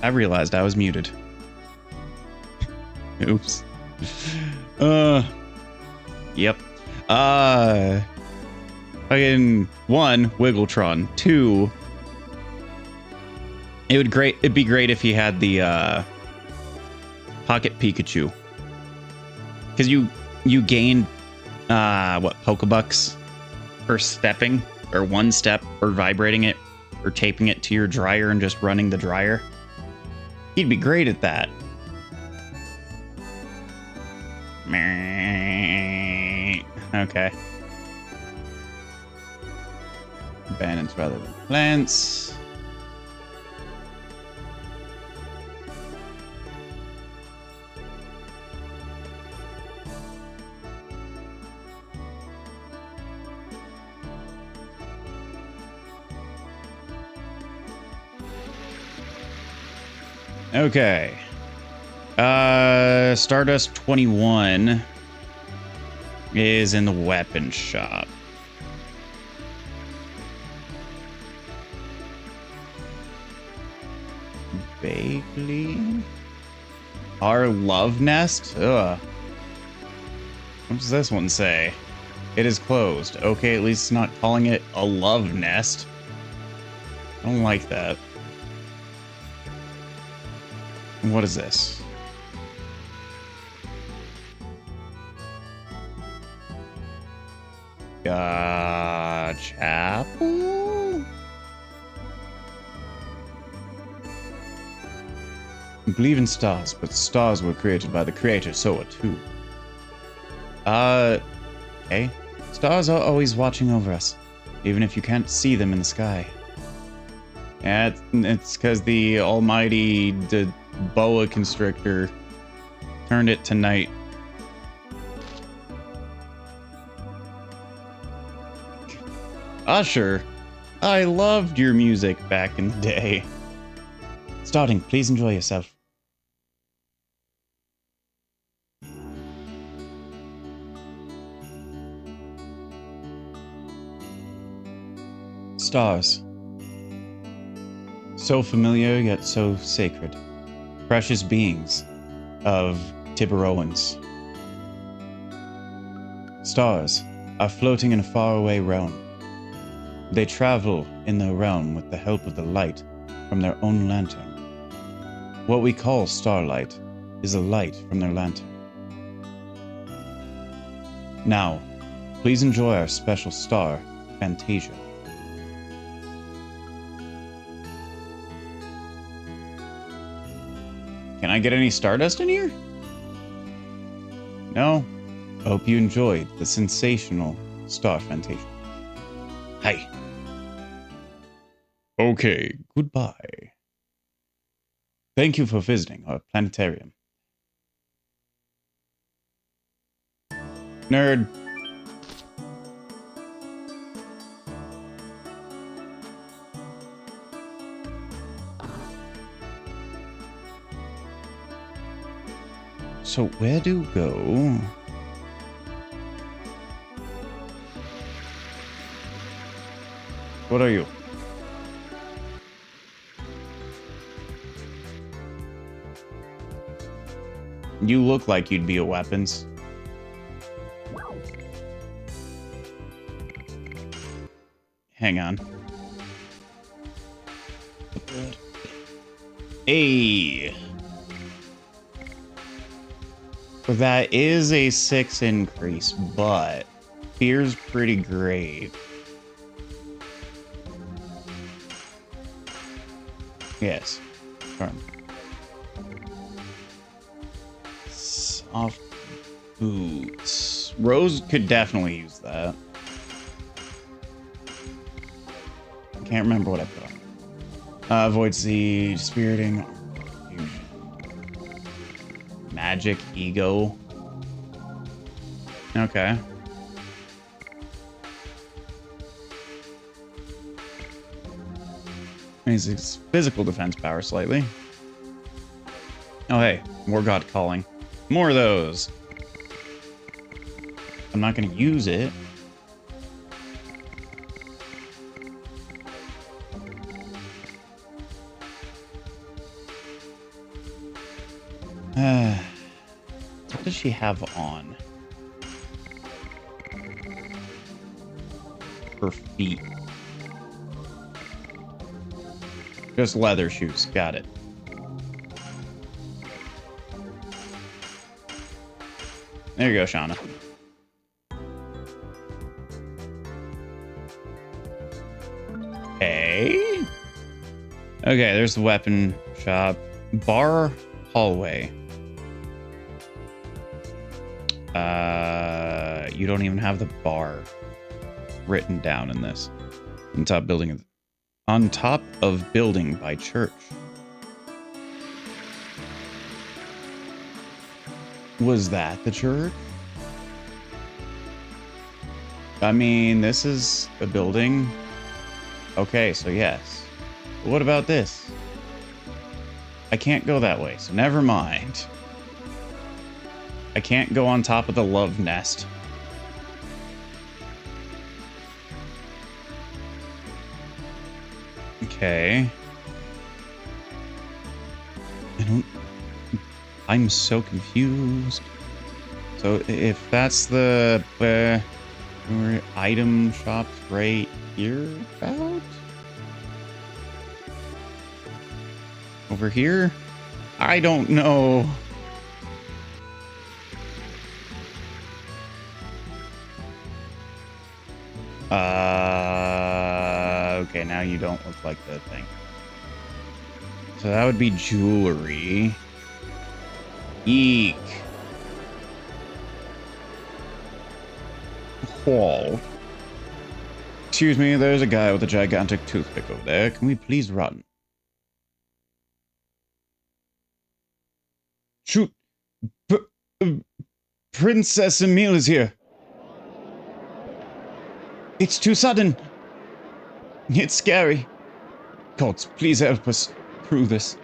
I realized I was muted. Oops. Yep. Fucking 1, Wiggletron. 2, it'd be great if he had the Pocket Pikachu. Because you gain Pokebucks for stepping, or 1 step, or vibrating it, or taping it to your dryer and just running the dryer. He'd be great at that. Okay. Abandons rather than plants. Okay. Stardust 21 is in the weapon shop. Vaguely. Our love nest? Ugh. What does this one say? It is closed. Okay, at least it's not calling it a love nest. I don't like that. What is this? Chapel? I believe in stars, but stars were created by the creator, so are too. Okay. Stars are always watching over us, even if you can't see them in the sky. Yeah, it's because the almighty boa constrictor turned it to night. Usher, I loved your music back in the day. Starting, please enjoy yourself. Stars. So familiar yet so sacred. Precious beings of Tiburoans. Stars are floating in a faraway realm. They travel in their realm with the help of the light from their own lantern. What we call starlight is a light from their lantern. Now, please enjoy our special star, Fantasia. Can I get any Stardust in here? No? I hope you enjoyed the sensational Star Fantasia. Hi. Okay, goodbye. Thank you for visiting our planetarium. Nerd. So where do go? What are you? You look like you'd be a weapons. Hang on. Hey. That is a 6 increase, but fear's pretty great. Yes. Firm. Soft boots. Rose could definitely use that. I can't remember what I put on. Avoid Siege, Spiriting, Fusion. Magic, Ego. Okay. His physical defense power slightly. Oh hey, War God Calling. More of those. I'm not going to use it. What does she have on? Her feet. Just leather shoes. Got it. There you go, Shauna. Okay. Okay, there's the weapon shop. Bar hallway. You don't even have the bar written down in this. On top building. On top of building by church. Was that the church? I mean, this is a building. Okay, so yes. But what about this? I can't go that way, so never mind. I can't go on top of the love nest. Okay. I'm so confused. So if that's the item shops right here about? Over here? I don't know. Okay, now you don't look like the thing. So that would be jewelry. Eek. Wall. Excuse me, there's a guy with a gigantic toothpick over there. Can we please run? Shoot! Princess Emile is here. It's too sudden. It's scary. Gods, please help us through this.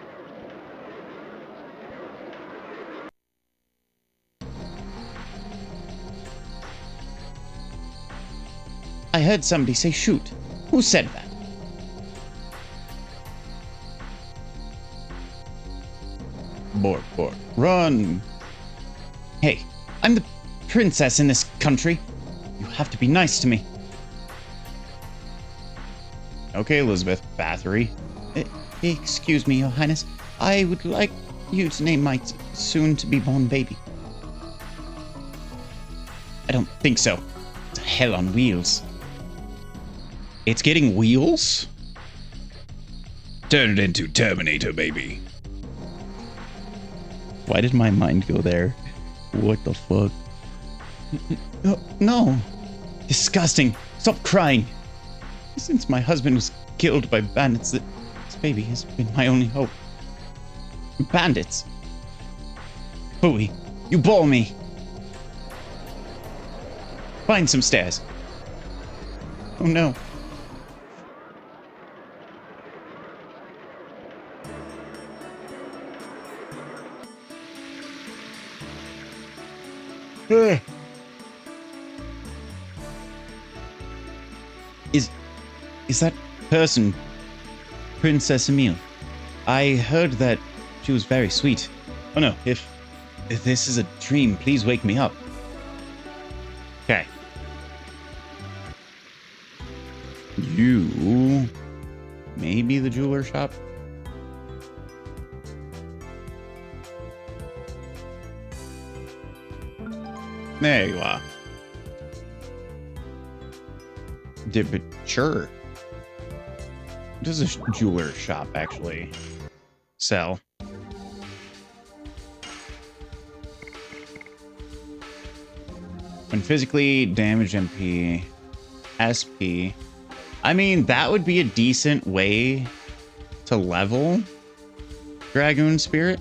I heard somebody say shoot. Who said that? Bork, run! Hey, I'm the princess in this country. You have to be nice to me. Okay, Elizabeth Bathory. Excuse me, Your Highness. I would like you to name my soon-to-be-born baby. I don't think so. It's a hell on wheels. It's getting wheels? Turn it into Terminator, baby. Why did my mind go there? What the fuck? No. Disgusting. Stop crying. Since my husband was killed by bandits, this baby has been my only hope. Bandits? Hooey, you bore me. Find some stairs. Oh no. Is that person Princess Emile? I heard that she was very sweet. Oh no, if this is a dream, please wake me up. Okay. You... maybe the jeweler shop? There you are. But sure. What does a jeweler shop actually sell? When physically damaged MP, SP. I mean, that would be a decent way to level Dragoon Spirit.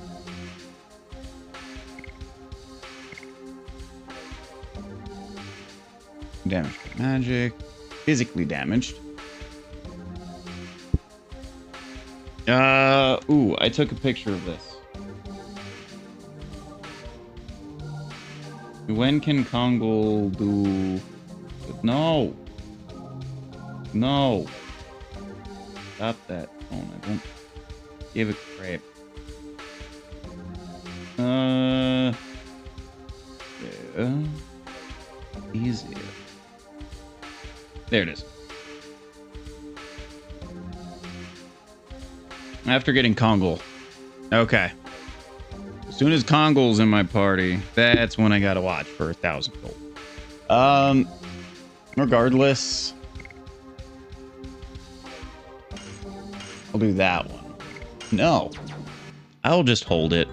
Damaged by magic. Physically damaged. Ooh, I took a picture of this. When can Kongol do... No! No! Stop that phone. I don't give a crap. Yeah. Easy. There it is. After getting Kongle. Okay. As soon as Kongle's in my party, that's when I gotta watch for 1,000 gold. Regardless, I'll do that one. No. I'll just hold it.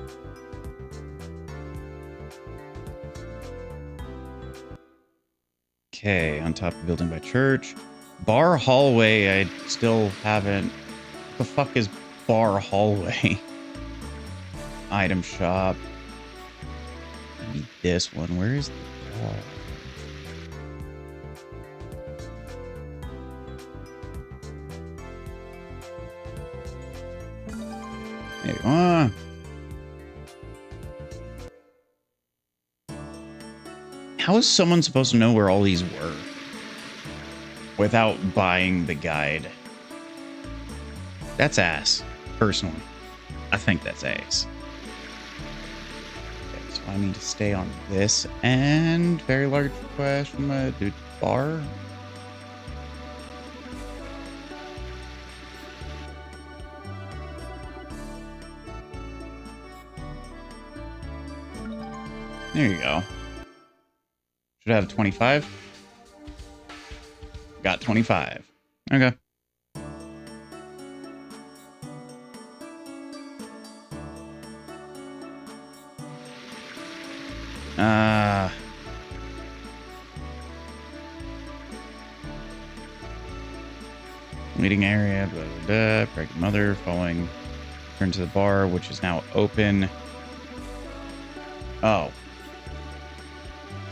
Okay, on top of building by church. Bar hallway, I still haven't... What the fuck is bar hallway? Item shop. Maybe this one. Where is the bar? There you are. How is someone supposed to know where all these were without buying the guide? That's ass, personally. I think that's ass. Okay, so I need to stay on this and very large request from a dude bar. There you go. Should I have 25? Got 25. Okay. Meeting area, blah, blah, blah. Pregnant mother following. Turn to the bar, which is now open. Oh.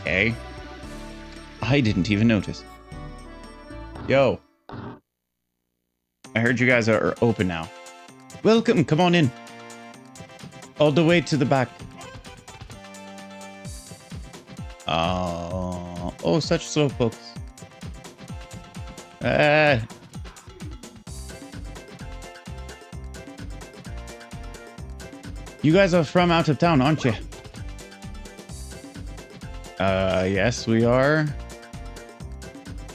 Okay. I didn't even notice. Yo. I heard you guys are open now. Welcome, come on in. All the way to the back. Oh, such slow folks. You guys are from out of town, aren't you? Yes, we are.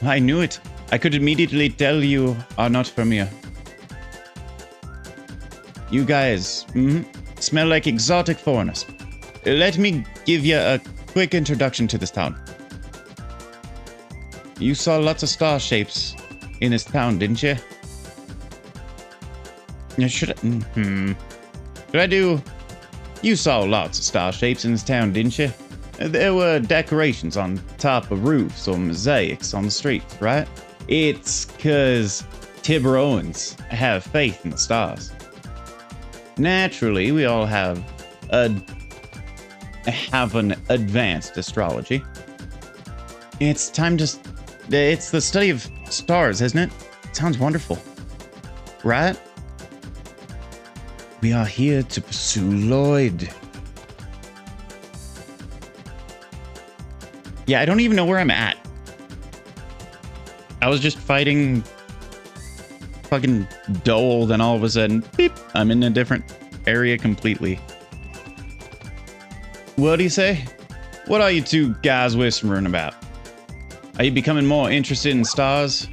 I knew it. I could immediately tell you are not from here. You guys, smell like exotic foreigners. Let me give you a quick introduction to this town. You saw lots of star shapes in this town, didn't you? Should I do... You saw lots of star shapes in this town, didn't you? There were decorations on top of roofs or mosaics on the streets, right? It's because Tiburoans have faith in the stars. Naturally, we all have an advanced astrology. It's time to... It's the study of stars, isn't it? It sounds wonderful. Right? We are here to pursue Lloyd. Yeah, I don't even know where I'm at. I was just fighting fucking Dole, then all of a sudden, beep, I'm in a different area completely. What do you say? What are you two guys whispering about? Are you becoming more interested in stars?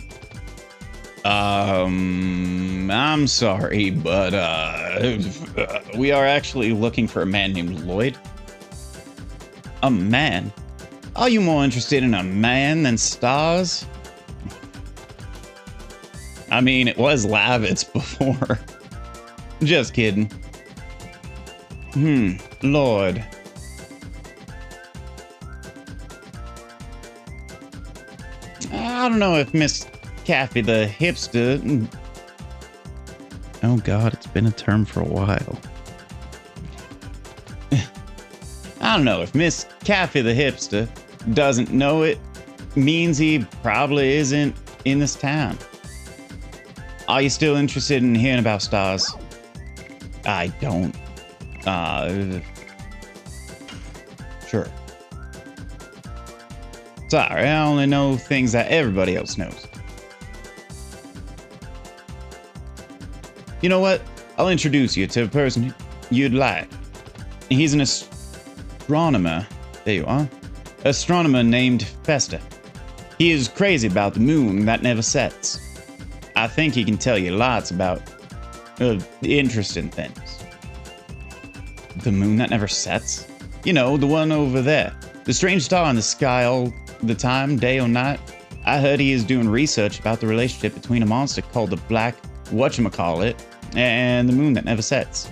I'm sorry, but we are actually looking for a man named Lloyd. A man? Are you more interested in a man than stars? I mean, it was Lavitz before. Just kidding. Lord. I don't know if Miss Caffey the hipster... Oh god, it's been a term for a while. I don't know if Miss Caffey the hipster doesn't know it means he probably isn't in this town. Are you still interested in hearing about stars? I don't. Sure. Sorry, I only know things that everybody else knows. You know what? I'll introduce you to a person you'd like. He's an astronomer. There you are. Astronomer named Fester. He is crazy about the moon that never sets. I think he can tell you lots about interesting things. The moon that never sets? You know, the one over there. The strange star in the sky all the time, day or night. I heard he is doing research about the relationship between a monster called the Black Whatchamacallit and the moon that never sets.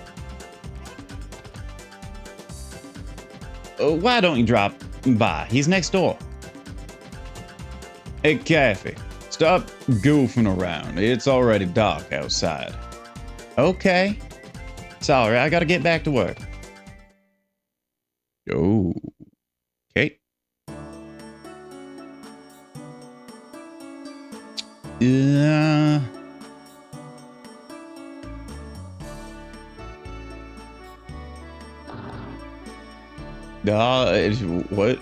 Why don't you drop by? He's next door. Hey, Kathy, stop goofing around. It's already dark outside. Okay. Sorry, I gotta get back to work. Oh. Okay. What?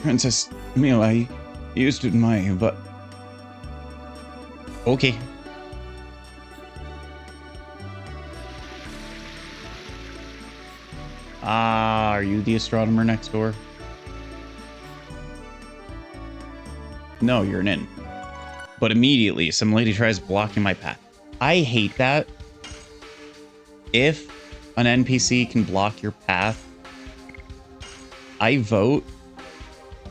Princess Mila, I used to admire you, but... Okay. Are you the astronomer next door? No, you're an inn. But immediately, some lady tries blocking my path. I hate that. If an NPC can block your path, I vote,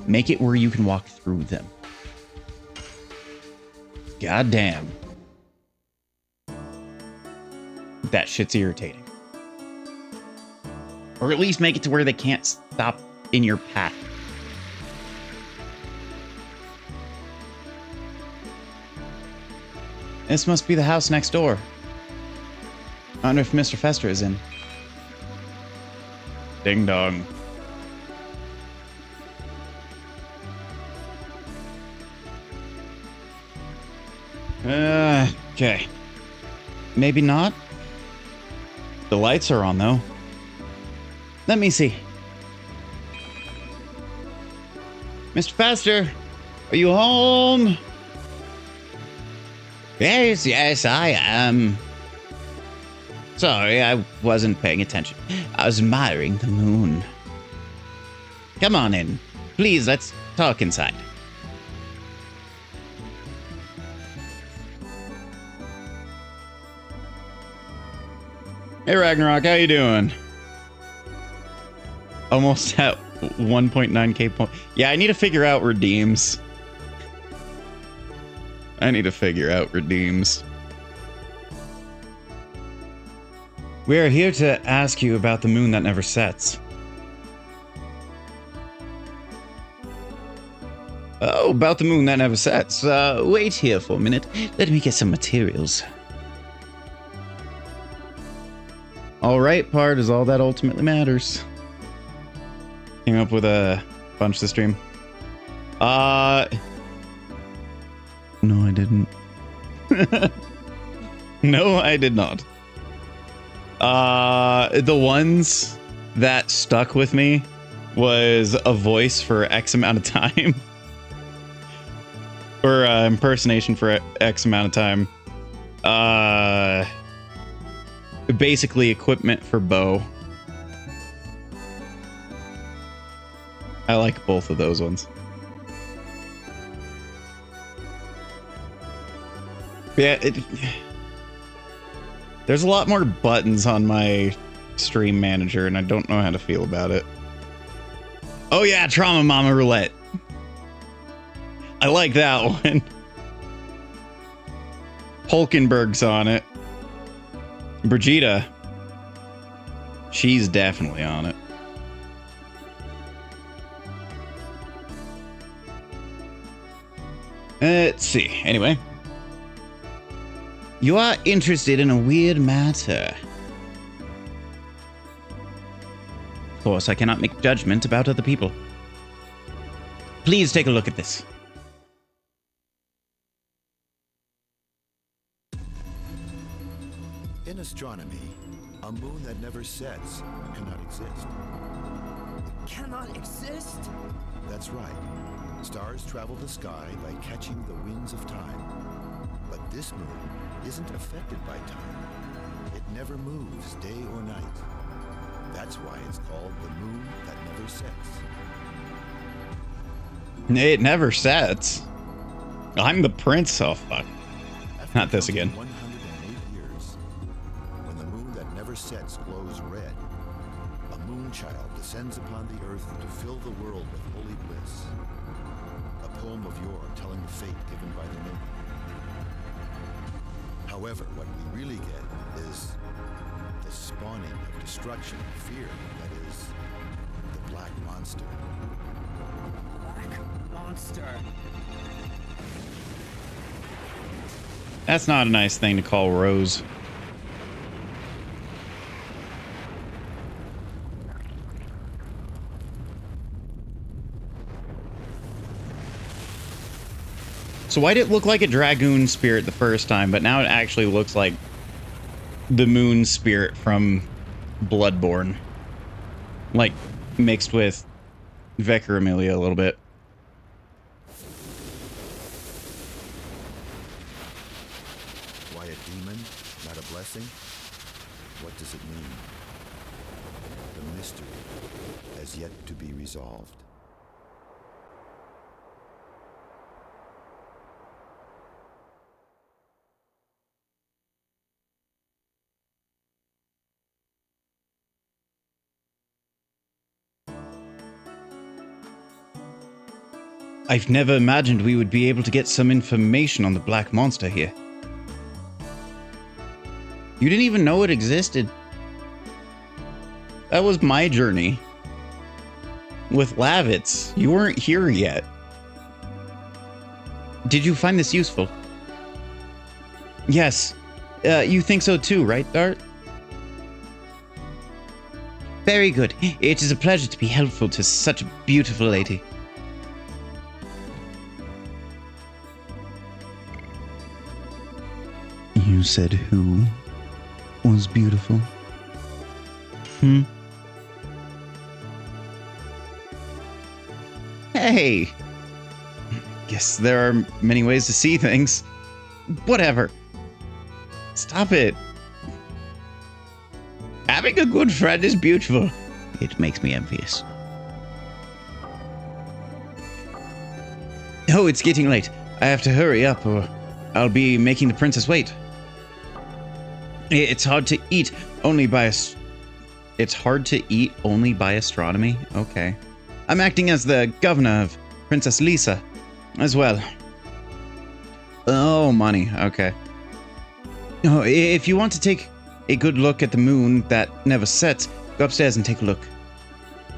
make it where you can walk through them. God damn. That shit's irritating. Or at least make it to where they can't stop in your path. This must be the house next door. I wonder if Mr. Fester is in. Ding dong. Okay. Maybe not. The lights are on, though. Let me see. Mr. Fester, are you home? Yes, I am. Sorry, I wasn't paying attention. I was admiring the moon. Come on in. Please, let's talk inside. Hey, Ragnarok, how you doing? Almost at 1.9k point. Yeah, I need to figure out redeems. We are here to ask you about the moon that never sets. Oh, about the moon that never sets. Wait here for a minute. Let me get some materials. Alright, part is all that ultimately matters. Came up with a bunch this stream. No, I didn't. No, I did not. The ones that stuck with me was a voice for X amount of time. Or impersonation for X amount of time. Basically equipment for bow. I like both of those ones. Yeah, there's a lot more buttons on my stream manager, and I don't know how to feel about it. Oh yeah, Trauma Mama Roulette. I like that one. Hulkenberg's on it. Brigitte. She's definitely on it. Let's see. Anyway. You are interested in a weird matter. Of course, I cannot make judgment about other people. Please take a look at this. In astronomy, a moon that never sets cannot exist. Cannot exist? That's right. Stars travel the sky by catching the winds of time. But this moon isn't affected by time. It never moves day or night. That's why it's called the moon that never sets. It never sets. I'm the prince. Oh, fuck. After Not this counting again. 108 years, when the moon that never sets glows red, a moon child descends upon the earth to fill the world with holy bliss. A poem of yore telling the fate given by the moon. However, what we really get is the spawning of destruction and fear that is the Black Monster. Black monster. That's not a nice thing to call Rose. So why did it look like a Dragoon spirit the first time, but now it actually looks like the moon spirit from Bloodborne? Like, mixed with Vicar Amelia a little bit. Why a demon, not a blessing? What does it mean? The mystery has yet to be resolved. I've never imagined we would be able to get some information on the Black Monster here. You didn't even know it existed. That was my journey. With Lavitz, you weren't here yet. Did you find this useful? Yes. You think so too, right, Dart? Very good. It is a pleasure to be helpful to such a beautiful lady. You said who was beautiful? Hey! Guess there are many ways to see things. Whatever. Stop it. Having a good friend is beautiful. It makes me envious. Oh, it's getting late. I have to hurry up or I'll be making the princess wait. It's hard to eat only by astronomy? Okay. I'm acting as the governor of Princess Lisa as well. Oh, money. Okay. Oh, if you want to take a good look at the moon that never sets, go upstairs and take a look.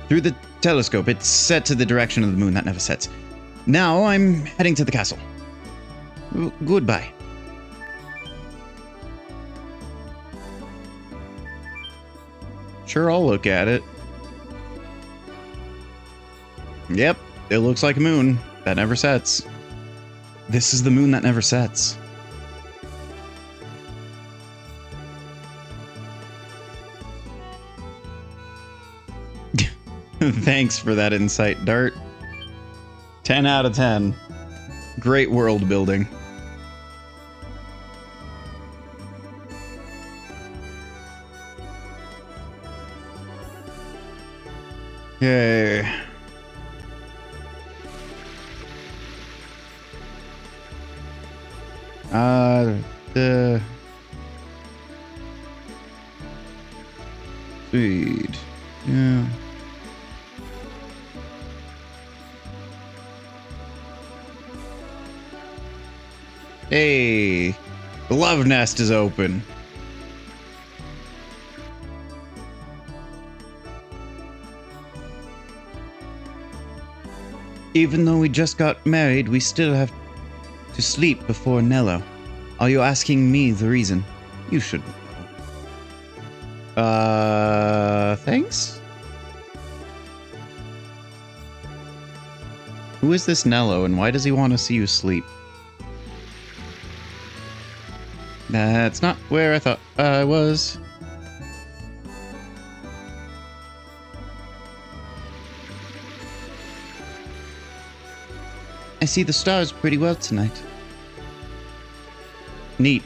Through the telescope, it's set to the direction of the moon that never sets. Now I'm heading to the castle. Goodbye. Sure, I'll look at it. Yep, it looks like a moon that never sets. This is the moon that never sets. Thanks for that insight, Dart. 10 out of 10. Great world building. Okay. The feed. Yeah. Hey, the love nest is open. Even though we just got married, we still have to sleep before Nello. Are you asking me the reason? You should know. Thanks? Who is this Nello and why does he want to see you sleep? That's not where I thought I was. I see the stars pretty well tonight. Neat.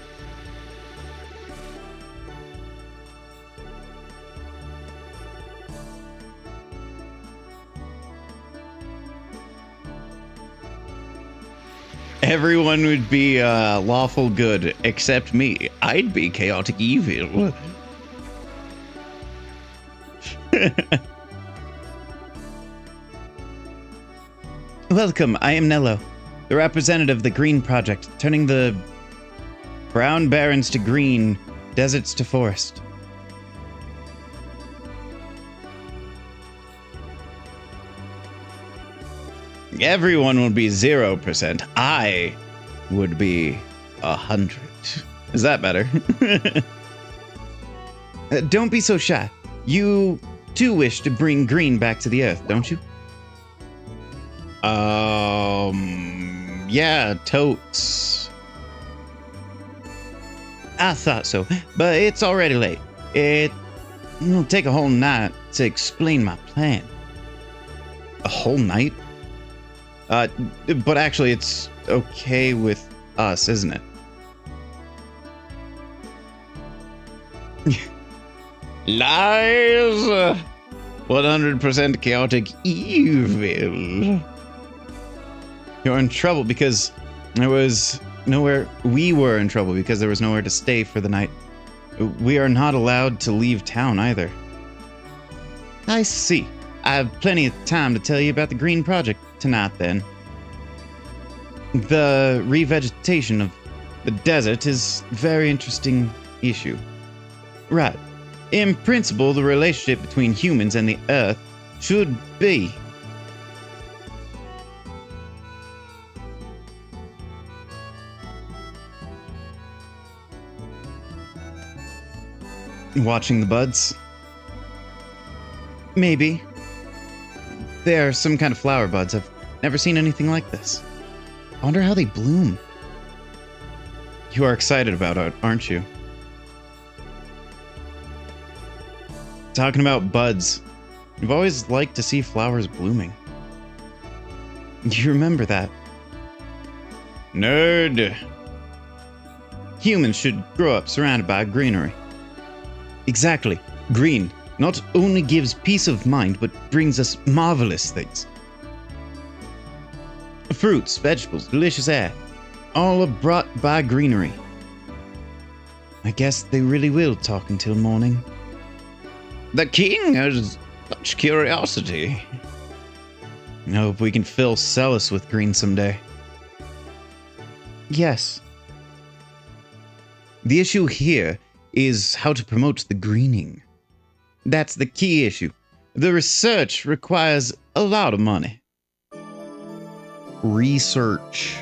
Everyone would be lawful good except me. I'd be chaotic evil. Welcome, I am Nello, the representative of the Green Project, turning the brown barrens to green, deserts to forest. Everyone would be 0%. I would be 100. Is that better? Don't be so shy. You do wish to bring green back to the earth, don't you? Yeah, totes. I thought so, but it's already late. It'll take a whole night to explain my plan. A whole night? But actually, it's okay with us, isn't it? Lies! 100% chaotic evil. You're in trouble because there was nowhere. We were in trouble because there was nowhere to stay for the night. We are not allowed to leave town either. I see. I have plenty of time to tell you about the Green Project tonight, then. The revegetation of the desert is a very interesting issue. Right. In principle, the relationship between humans and the Earth should be. Watching the buds? Maybe. They are some kind of flower buds. I've never seen anything like this. I wonder how they bloom. You are excited about it, aren't you? Talking about buds. You've always liked to see flowers blooming. You remember that? Nerd. Humans should grow up surrounded by greenery. Exactly. Green not only gives peace of mind, but brings us marvelous things. Fruits, vegetables, delicious air, all are brought by greenery. I guess they really will talk until morning. The king has such curiosity. I hope we can fill Celis with green someday. Yes. The issue here is how to promote the greening. That's the key issue. The research requires a lot of money. Research.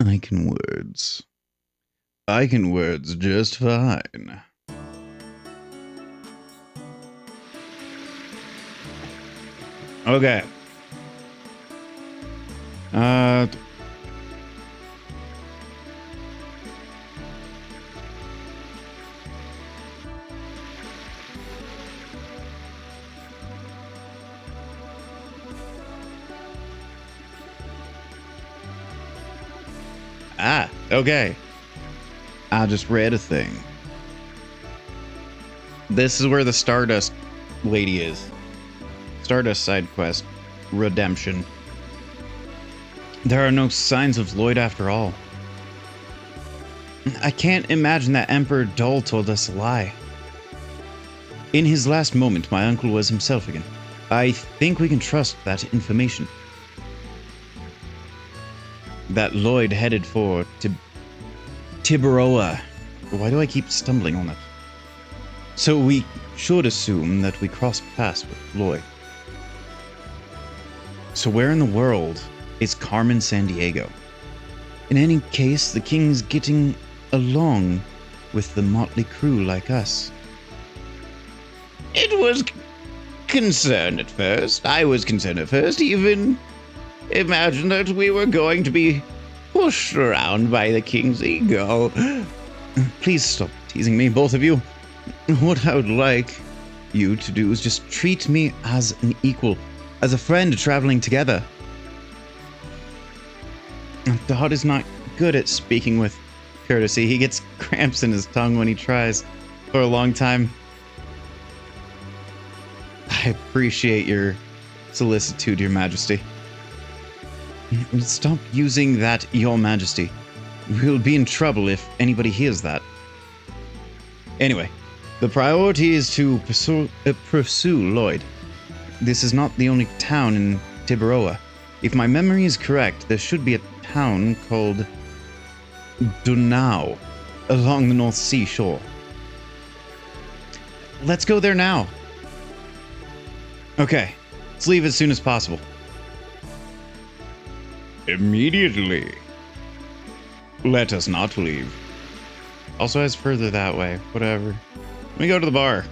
I can words. I can words just fine. Okay. Okay. I just read a thing. This is where the Stardust lady is. Stardust side quest. Redemption. There are no signs of Lloyd after all. I can't imagine that Emperor Dull told us a lie. In his last moment, my uncle was himself again. I think we can trust that information. That Lloyd headed for Tiberoa. Why do I keep stumbling on that? So we should assume that we crossed paths with Lloyd. So where in the world is Carmen Sandiego? In any case, the king's getting along with the motley crew like us. It was concerned at first. I was concerned at first, even imagined that we were going to be pushed around by the king's ego. Please stop teasing me, both of you. What I would like you to do is just treat me as an equal, as a friend traveling together. Dodd is not good at speaking with courtesy. He gets cramps in his tongue when he tries for a long time. I appreciate your solicitude, Your Majesty. Stop using that, Your Majesty. We'll be in trouble if anybody hears that. Anyway, the priority is to pursue Lloyd. This is not the only town in Tiburoa. If my memory is correct, there should be a town called Dunau along the North Sea shore. Let's go there now. Okay, let's leave as soon as possible. Immediately. Let us not leave. Also has further that way. Whatever. Let me go to the bar.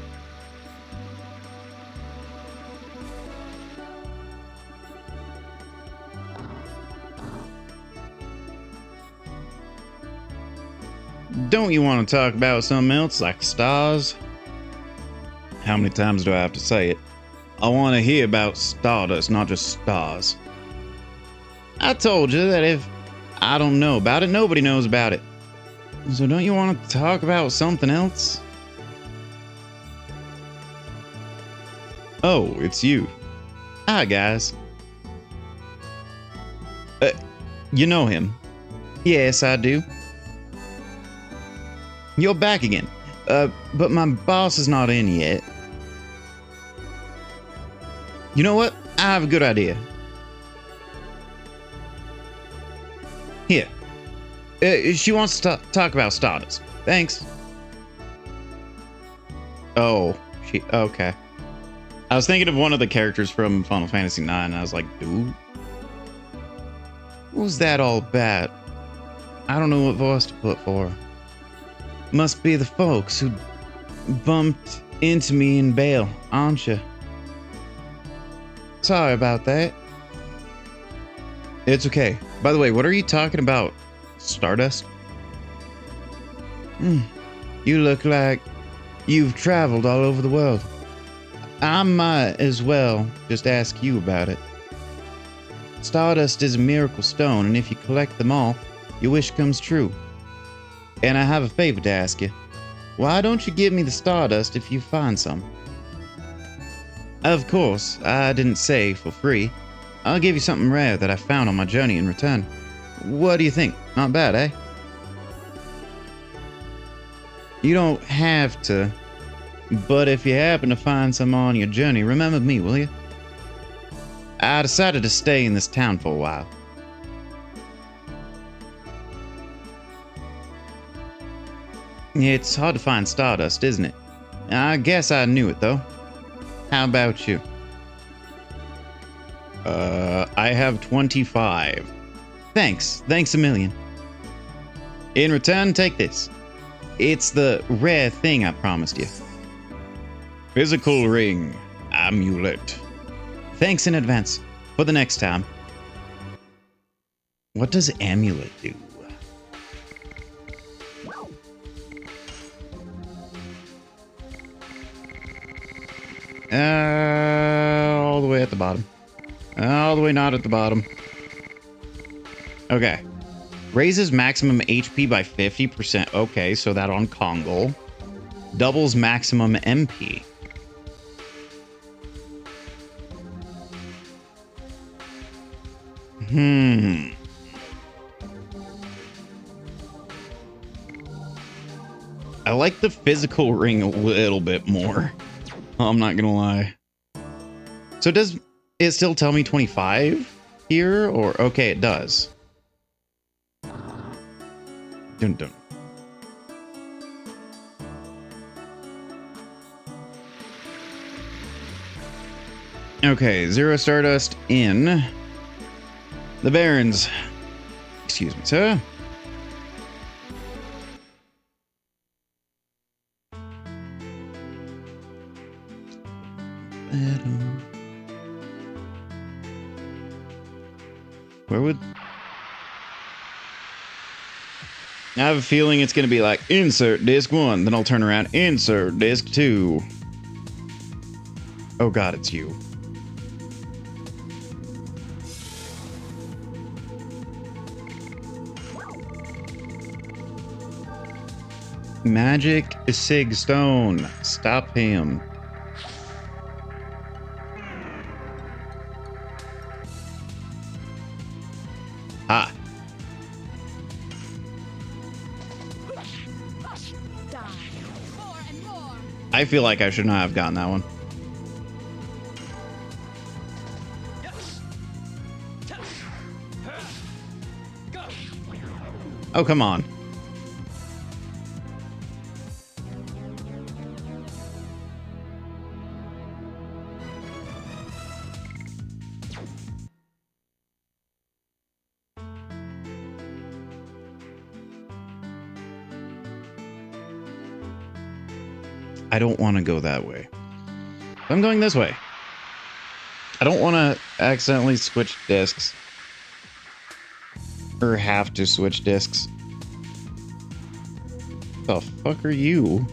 Don't you want to talk about something else like stars? How many times do I have to say it? I want to hear about stardust, not just stars. I told you that if I don't know about it, nobody knows about it. So don't you want to talk about something else? Oh, it's you. Hi, guys. You know him? Yes, I do. You're back again. But my boss is not in yet. You know what? I have a good idea. Here. She wants to talk about Stardust. Thanks. Oh, okay. I was thinking of one of the characters from Final Fantasy IX, and I was like, dude. What was that all about? I don't know what voice to put for her. Must be the folks who bumped into me in Bale, aren't you? Sorry about that. It's okay. By the way, what are you talking about? Stardust? You look like you've traveled all over the world. I might as well just ask you about it. Stardust is a miracle stone, and if you collect them all, your wish comes true. And I have a favor to ask you. Why don't you give me the Stardust if you find some? Of course, I didn't say for free. I'll give you something rare that I found on my journey in return. What do you think? Not bad, eh? You don't have to, but if you happen to find some on your journey, remember me, will you? I decided to stay in this town for a while. It's hard to find Stardust, isn't it? I guess I knew it, though. How about you? I have 25. Thanks a million. In return, take this. It's the rare thing I promised you. Physical ring. Amulet. Thanks in advance. For the next time. What does amulet do? All the way at the bottom. All the way not at the bottom. Okay. Raises maximum HP by 50%. Okay, so that on Kongol. Doubles maximum MP. I like the physical ring a little bit more. I'm not gonna lie. So does it still tell me 25 here? Or okay, it does. Dun dun. Okay, 0 Stardust in the Barrens. Excuse me, sir. Where would... I have a feeling it's going to be like, insert disc 1, then I'll turn around, insert disc 2. Oh god, it's you. Magic Sig Stone. Stop him. I feel like I should not have gotten that one. Oh, come on. I don't want to go that way. I'm going this way. I don't want to accidentally switch discs. Or have to switch discs. The fuck are you?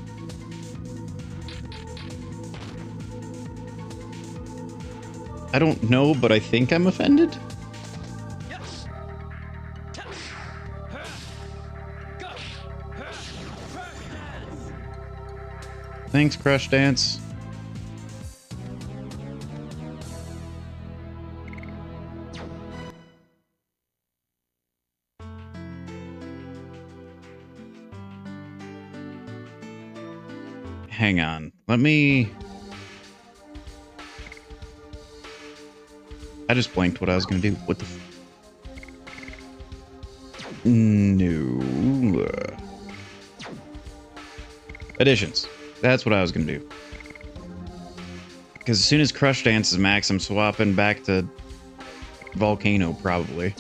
I don't know, but I think I'm offended. Thanks, Crush Dance. Hang on. Let me... I just blanked what I was going to do. What the... No. Additions. That's what I was going to do. Because as soon as Crush Dance is max, I'm swapping back to Volcano, probably.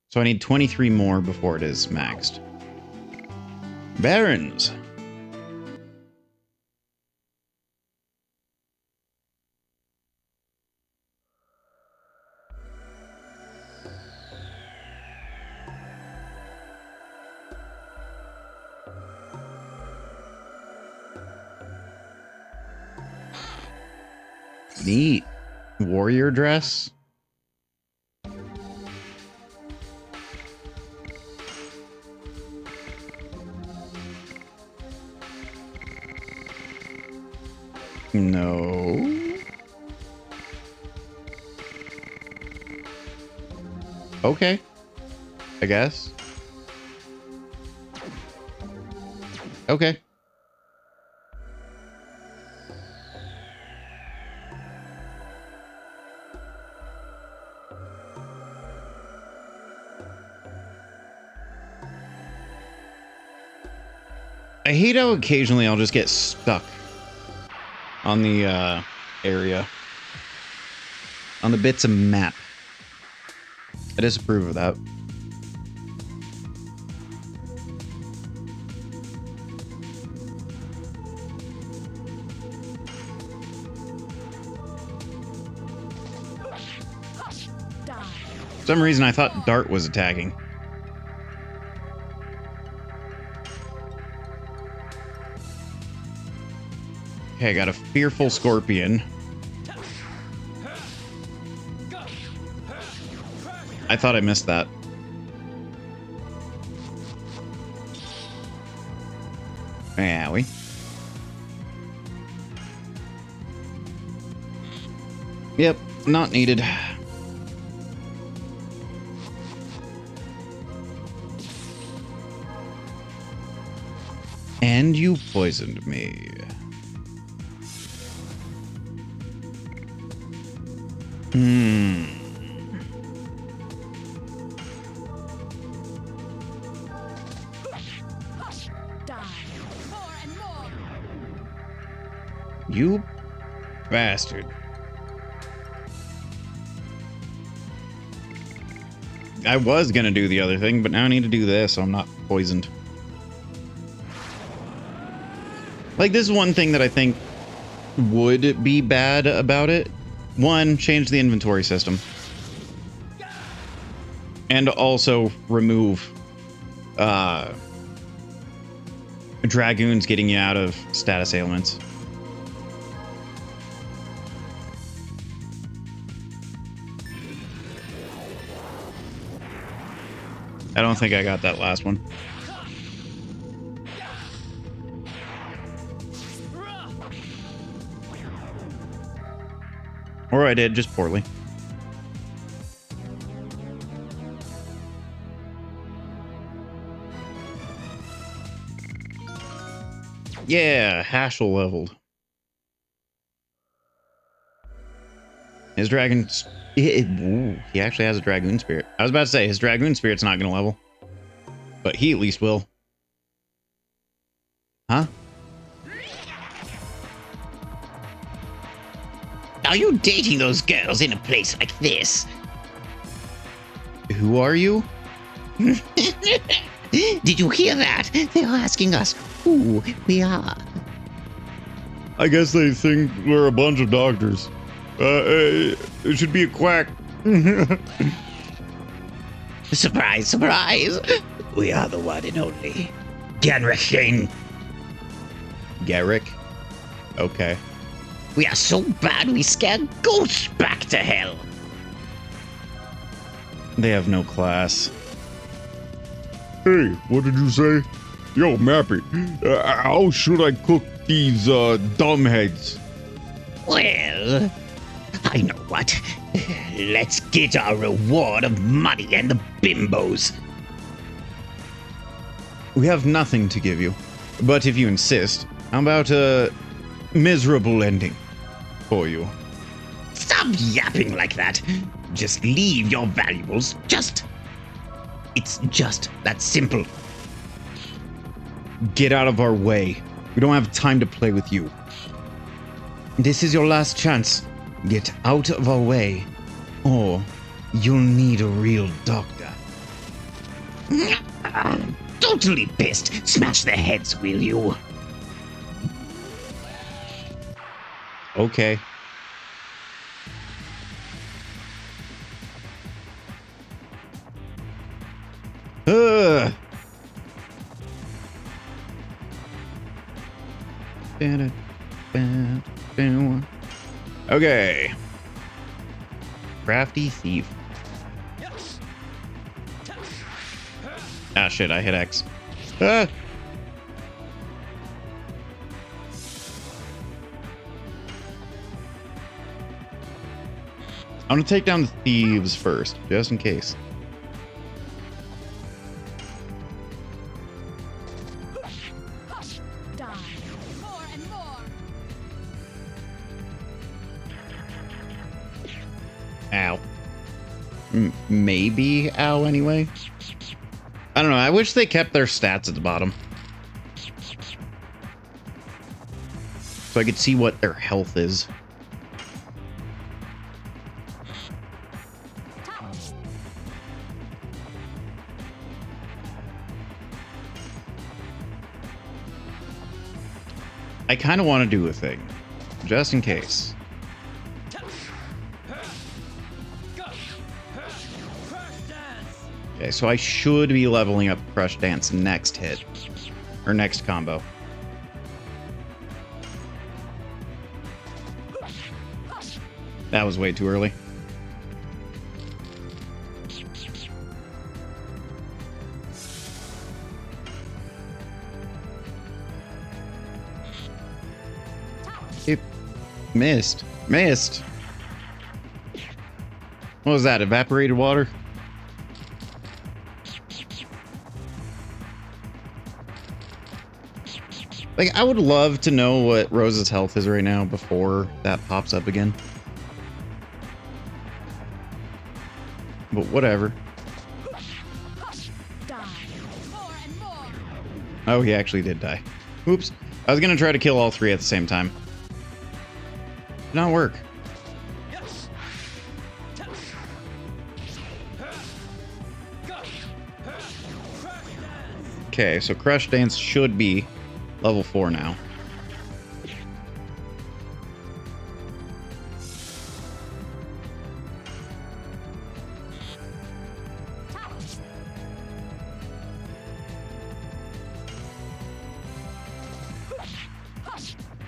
So I need 23 more before it is maxed. Barons! Neat. Warrior dress? No. Okay. I guess. Okay. I hate how occasionally I'll just get stuck on the area. On the bits of map. I disapprove of that. For some reason I thought Dart was attacking. Okay, I got a fearful scorpion. I thought I missed that. Owie. Yep, not needed. And you poisoned me. You bastard. I was gonna do the other thing, but now I need to do this so I'm not poisoned. Like, this is one thing that I think would be bad about it. One, change the inventory system. And also remove Dragoons getting you out of status ailments. I don't think I got that last one. Or I did, just poorly. Yeah, Hashel leveled. His dragon... Ooh, he actually has a Dragoon Spirit. I was about to say, his Dragoon Spirit's not going to level. But he at least will. Huh? Are you dating those girls in a place like this? Who are you? Did you hear that? They're asking us who we are. I guess they think we're a bunch of doctors. It should be a quack. Surprise, surprise. We are the one and only Ganrachin. Garrick? Okay. We are so bad we scare ghosts back to hell. They have no class. Hey, what did you say? Yo, Mappy, how should I cook these dumbheads? Well, I know what. Let's get our reward of money and the bimbos. We have nothing to give you. But if you insist, how about a miserable ending for you? Stop yapping like that. Just leave your valuables. It's just that simple. Get out of our way. We don't have time to play with you. This is your last chance. Get out of our way, or you'll need a real doctor. Totally pissed. Smash their heads, will you? Okay. Ugh. Okay. Crafty thief. Ah, shit, I hit X. Ah! I'm gonna take down the thieves first, just in case. Die. More and more. Ow. Maybe ow anyway. I don't know. I wish they kept their stats at the bottom, so I could see what their health is. I kind of want to do a thing, just in case. Okay, so I should be leveling up Crush Dance next hit, or next combo. That was way too early. It missed. Missed. What was that? Evaporated water? Like, I would love to know what Rose's health is right now before that pops up again. But whatever. Die. More and more. Oh, he actually did die. Oops. I was gonna try to kill all three at the same time. Did not work. Okay, so Crush Dance should be level 4 now.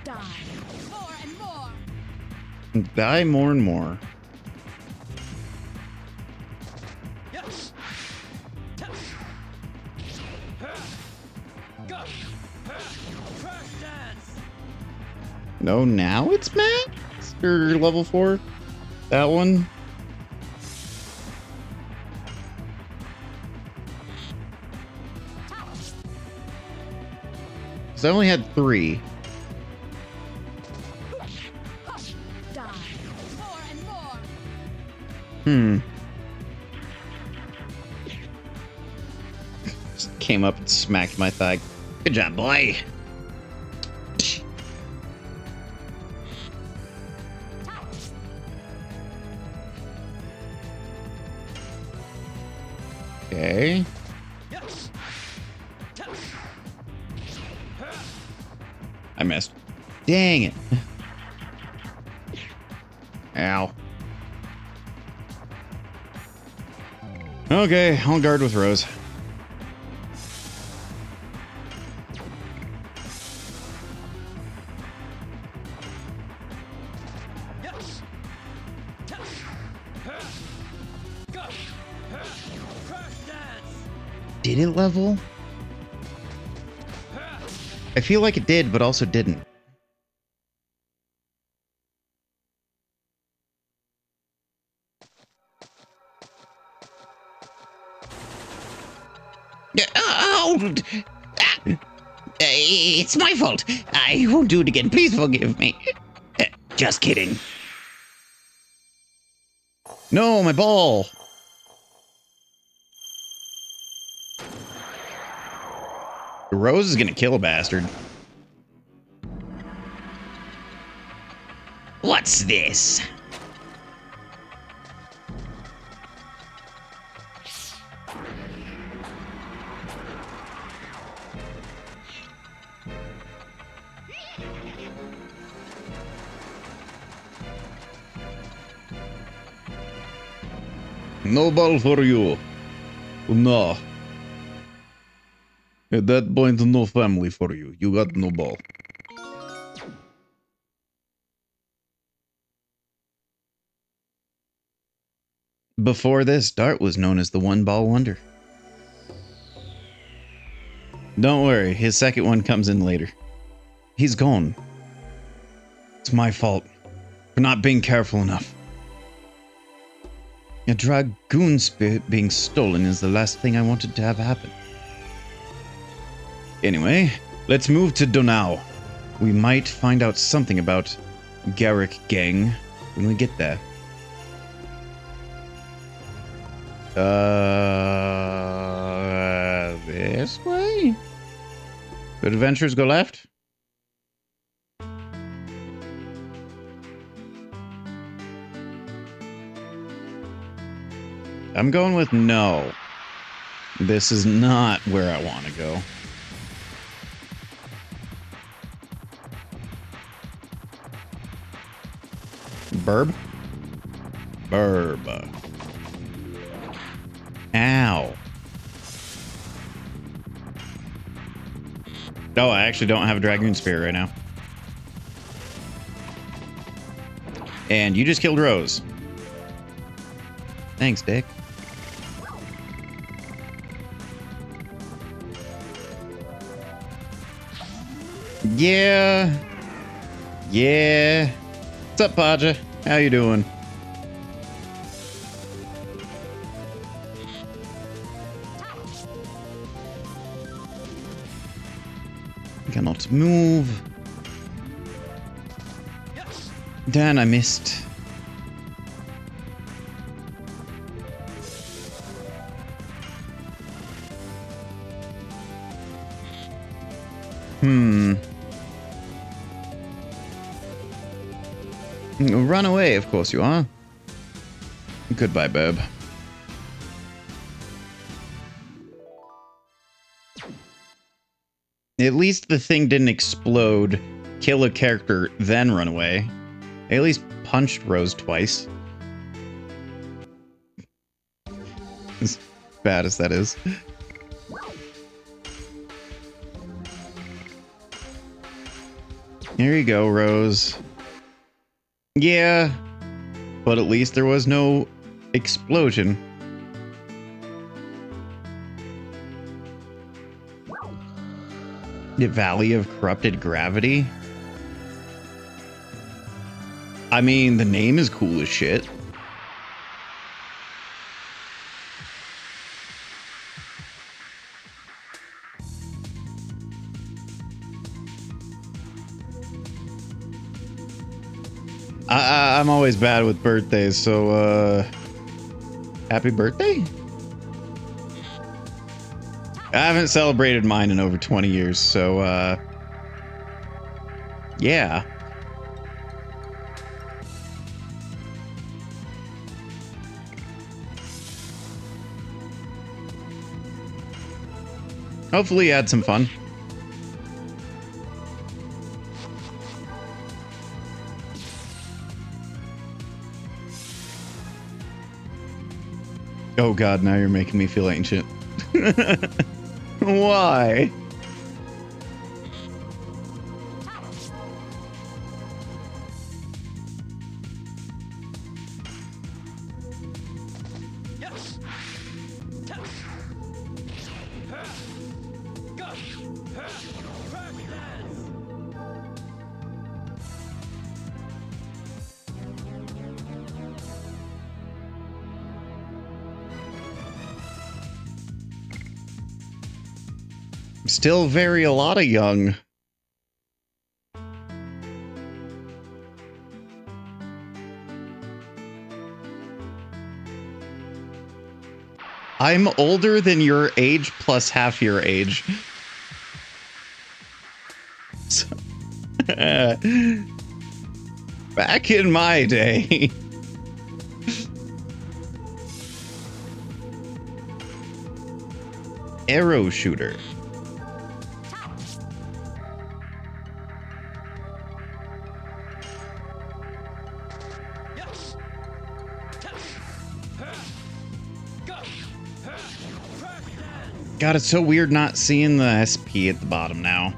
Die. More and more. Die more and more. No, now it's max? Or level 4? That one? Because I only had 3. Die. More and more. Hmm. Just came up and smacked my thigh. Good job, boy. Okay. I missed. Dang it. Ow. Okay, I'll guard with Rose. Did it level? I feel like it did, but also didn't. Oh, it's my fault. I won't do it again. Please forgive me. Just kidding. No, my ball. Rose is gonna kill a bastard. What's this? No ball for you. No. At that point, no family for you. You got no ball. Before this, Dart was known as the One Ball Wonder. Don't worry, his second one comes in later. He's gone. It's my fault for not being careful enough. A Dragoon spirit being stolen is the last thing I wanted to have happen. Anyway, let's move to Donau. We might find out something about Garrick Gang when we get there. This way? Could adventurers go left? I'm going with no. This is not where I want to go. Burb? Burb. Ow. Oh, I actually don't have a Dragoon Spear right now. And you just killed Rose. Thanks, Dick. Yeah. Yeah. What's up, Paja? How you doing? Cannot move. Dan, I missed. Run away, of course you are. Goodbye, Burb. At least the thing didn't explode, kill a character, then run away. I at least punched Rose twice. As bad as that is. Here you go, Rose. Yeah, but at least there was no explosion. The Valley of Corrupted Gravity? I mean, the name is cool as shit. I'm always bad with birthdays, so happy birthday? I haven't celebrated mine in over 20 years, so yeah. Hopefully you had some fun. Oh god, now you're making me feel ancient. Why? Still very a lot of young. I'm older than your age plus half your age. So, back in my day. Arrow shooter. God, it's so weird not seeing the SP at the bottom now.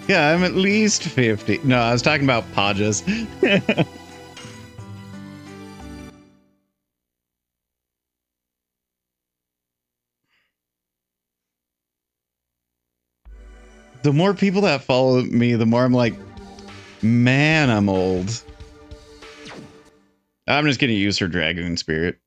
Yeah, I'm at least 50. No, I was talking about Pajas. The more people that follow me, the more I'm like, man, I'm old. I'm just going to use her Dragoon spirit.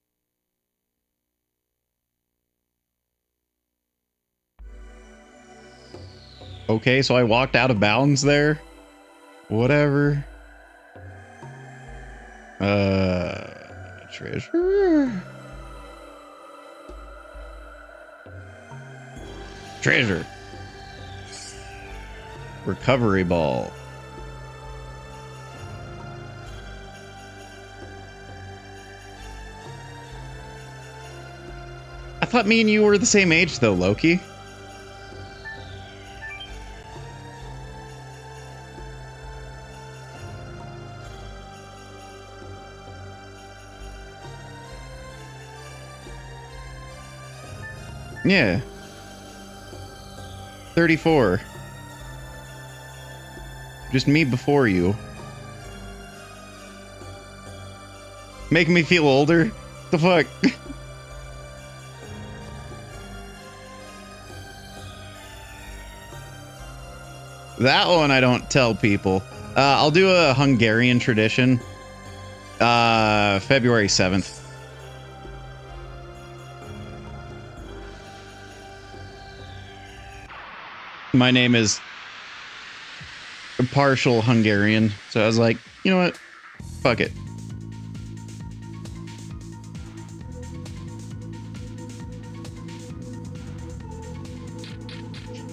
Okay, so I walked out of bounds there. Whatever. Treasure. Treasure. Recovery ball. I thought me and you were the same age though, Loki. Yeah. 34. Just me before you. Making me feel older? The fuck? That one I don't tell people. I'll do a Hungarian tradition. February 7th. My name is partial Hungarian, so I was like, you know what? Fuck it.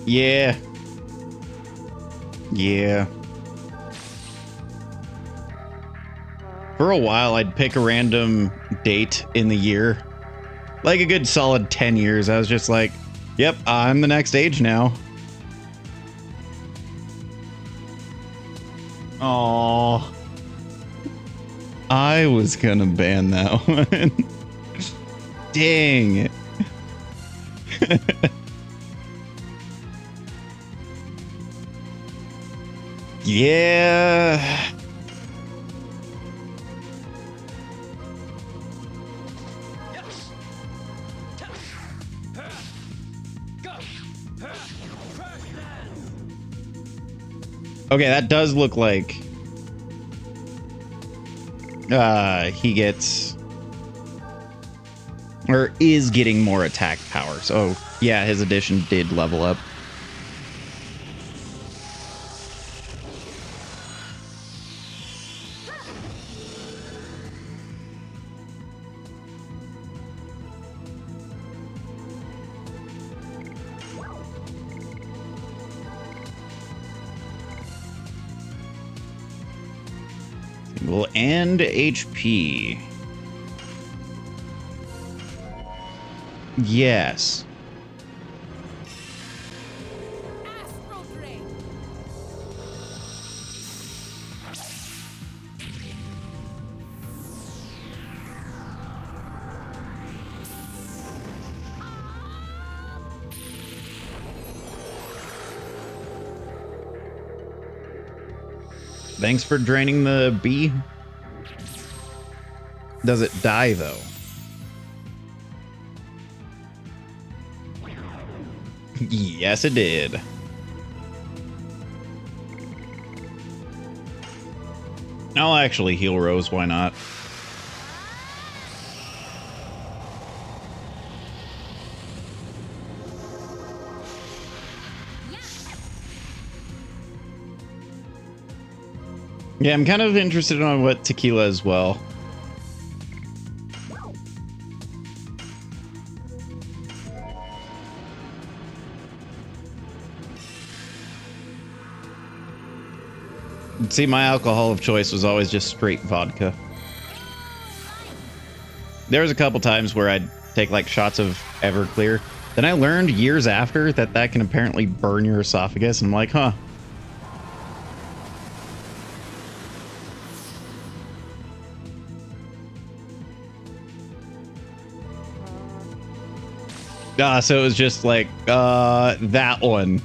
Yeah. Yeah. For a while, I'd pick a random date in the year. Like a good solid 10 years. I was just like, yep, I'm the next age now. Aww. I was gonna ban that one. Dang. Yeah. Okay, that does look like he gets or is getting more attack power. So yeah, his addition did level up. And HP. Yes. Astral Brain. Thanks for draining the bee. Does it die though? Yes, it did. I'll actually heal Rose, why not? Yeah, I'm kind of interested on what tequila as well. See, my alcohol of choice was always just straight vodka. There was a couple times where I'd take like shots of Everclear. Then I learned years after that that can apparently burn your esophagus. And I'm like, huh. So it was just like, that one.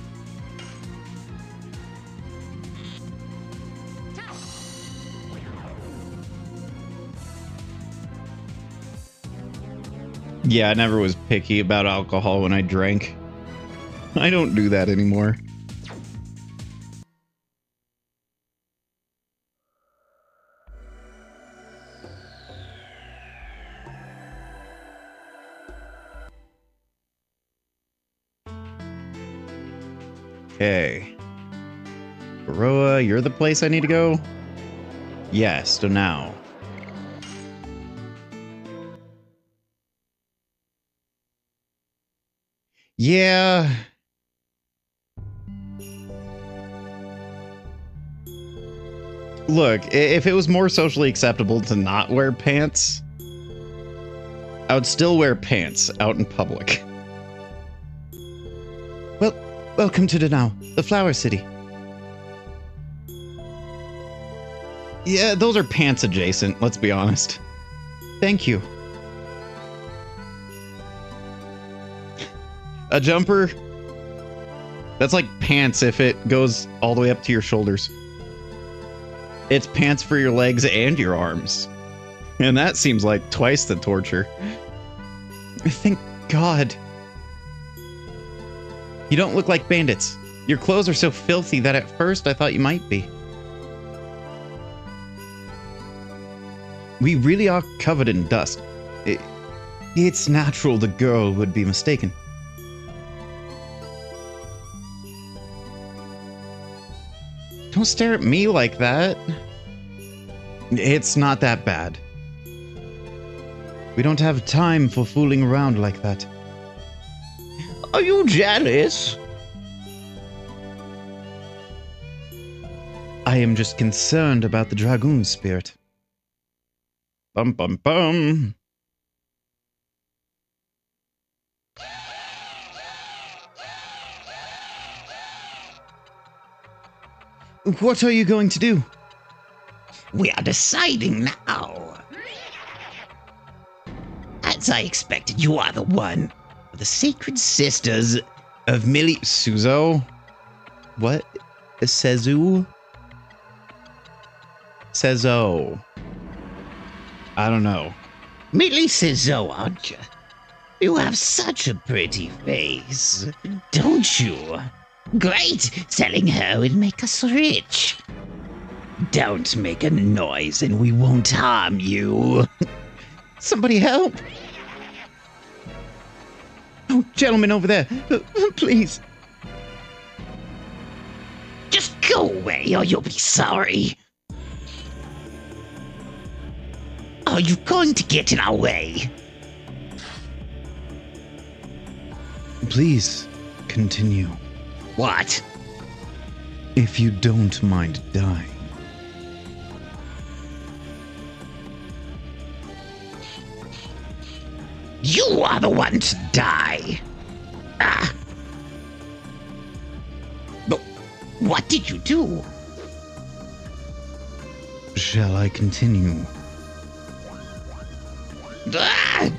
Yeah, I never was picky about alcohol when I drank. I don't do that anymore. Okay. Baroa, you're the place I need to go? Yes, so now. Yeah. Look, if it was more socially acceptable to not wear pants, I would still wear pants out in public. Well, welcome to Danao, the Flower City. Yeah, those are pants adjacent, let's be honest. Thank you. A jumper? That's like pants if it goes all the way up to your shoulders. It's pants for your legs and your arms. And that seems like twice the torture. Thank God. You don't look like bandits. Your clothes are so filthy that at first I thought you might be. We really are covered in dust. It's natural the girl would be mistaken. Don't stare at me like that. It's not that bad. We don't have time for fooling around like that. Are you jealous? I am just concerned about the Dragoon spirit. Bum bum bum. What are you going to do? We are deciding now. As I expected, you are the one. The Sacred Sisters Of Millie Suzo? What? Sezu? Sezo. I don't know. Millie Sizzo, aren't you? You have such a pretty face, don't you? Great! Selling her will make us rich. Don't make a noise and we won't harm you. Somebody help! Oh, gentlemen over there, please. Just go away or you'll be sorry. Are you going to get in our way? Please, continue. What? If you don't mind dying. You are the one to die. Ah. But what did you do? Shall I continue? Ah!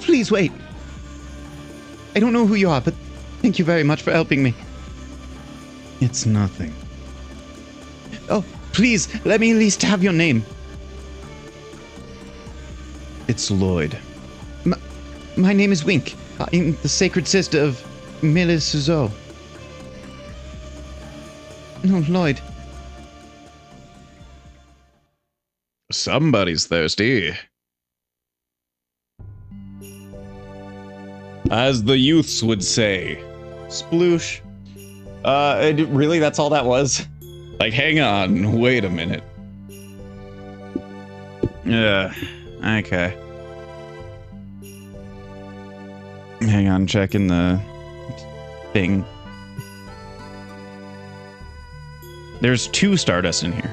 Please wait. I don't know who you are, but thank you very much for helping me. It's nothing. Oh, please, let me at least have your name. It's Lloyd. My name is Wink. I'm the sacred sister of Mille Suzo. No, Lloyd. Somebody's thirsty. As the youths would say. Sploosh. Really, that's all that was? Like, hang on, wait a minute. Okay. Hang on, checking the thing. There's 2 Stardust in here.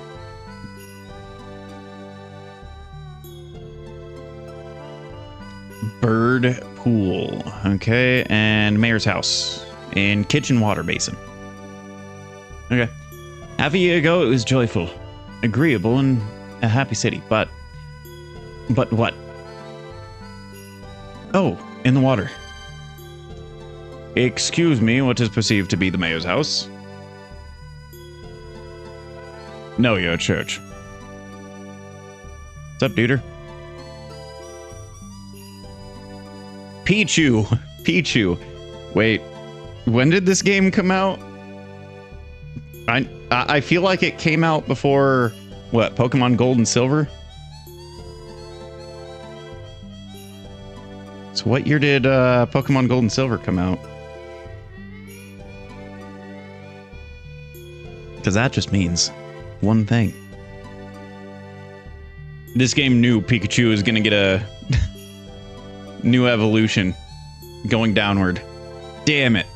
Bird Pool. Okay, and Mayor's House. In Kitchen Water Basin. Okay. Half a year ago, it was joyful, agreeable, and a happy city, but what? Oh, in the water. Excuse me, what is perceived to be the mayor's house? No, your church. What's up, duder? Pichu. Wait, when did this game come out? I feel like it came out before, what, Pokemon Gold and Silver? So what year did Pokemon Gold and Silver come out? Because that just means one thing. This game knew Pikachu is going to get a new evolution going downward. Damn it.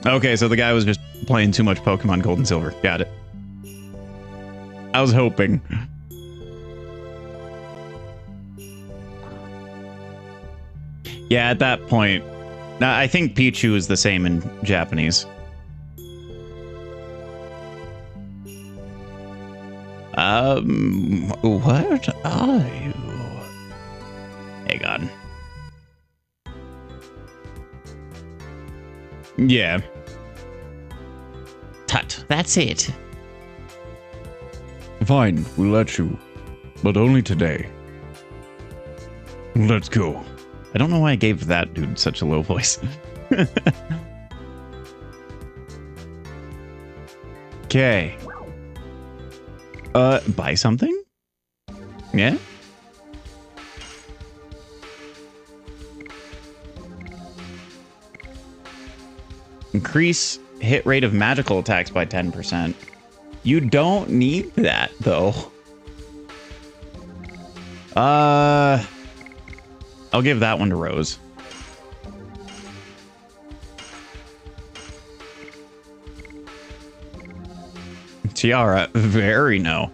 Okay, so the guy was just playing too much Pokemon Gold and Silver. Got it. I was hoping. Yeah, at that point, I think Pichu is the same in Japanese. What are you? Hang on. Yeah. Tut, that's it. Fine, we'll let you. But only today. Let's go. I don't know why I gave that dude such a low voice. Okay. Buy something? Yeah? Increase hit rate of magical attacks by 10%. You don't need that, though. I'll give that one to Rose. Tiara, very no.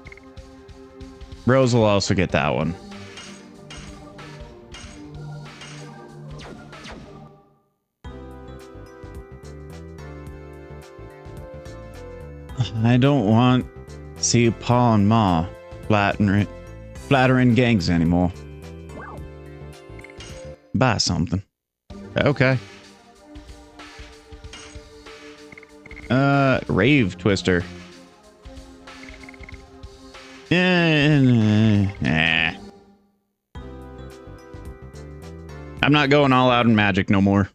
Rose will also get that one. I don't want to see Pa and Ma flattering gangs anymore. Buy something. Okay. Rave Twister. I I'm not going all out in magic no more.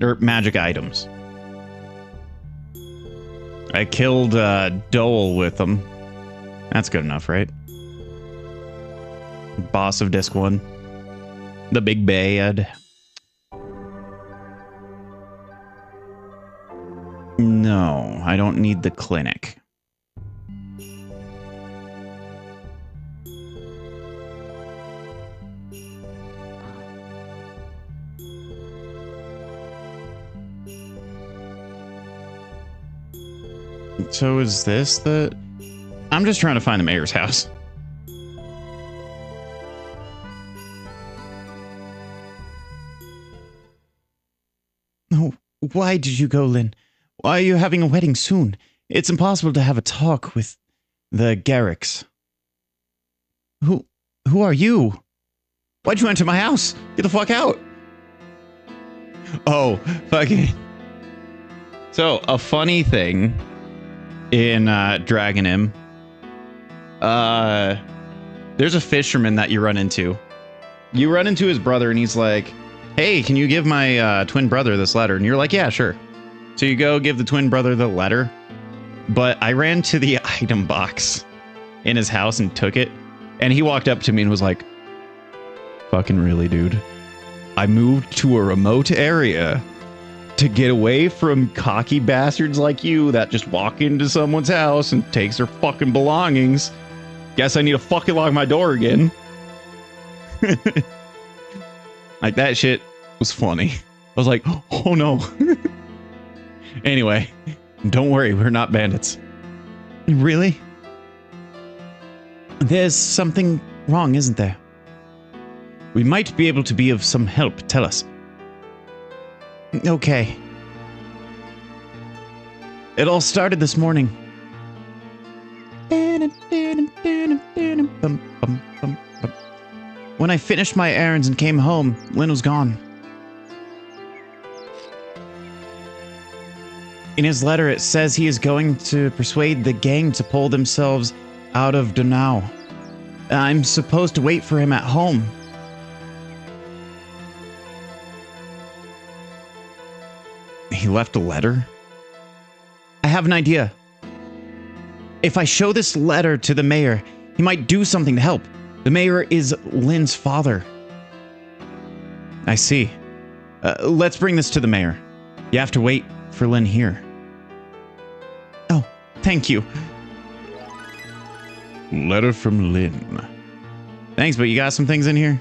Or magic items. I killed Dole with them. That's good enough, right? Boss of Disc 1. The big bad. No, I don't need the clinic. So is this the... I'm just trying to find the mayor's house. Oh, why did you go, Lynn? Why are you having a wedding soon? It's impossible to have a talk with the Garricks. Who are you? Why'd you enter my house? Get the fuck out. Oh, fucking... So, a funny thing in Dragoon, there's a fisherman that you run into. You run into his brother and he's like, hey, can you give my twin brother this letter? And you're like, yeah, sure. So you go give the twin brother the letter. But I ran to the item box in his house and took it. And he walked up to me and was like, fucking really, dude? I moved to a remote area to get away from cocky bastards like you that just walk into someone's house and takes their fucking belongings. Guess I need to fucking lock my door again. Like, that shit was funny. I was like, oh no. Anyway, don't worry, we're not bandits. Really? There's something wrong, isn't there? We might be able to be of some help. Tell us. Okay. It all started this morning. When I finished my errands and came home, Lynn was gone. In his letter, it says he is going to persuade the gang to pull themselves out of Donau. I'm supposed to wait for him at home. He left a letter? I have an idea. If I show this letter to the mayor, he might do something to help. The mayor is Lynn's father. I see. Let's bring this to the mayor. You have to wait for Lynn here. Oh, thank you. Letter from Lynn. Thanks, but you got some things in here?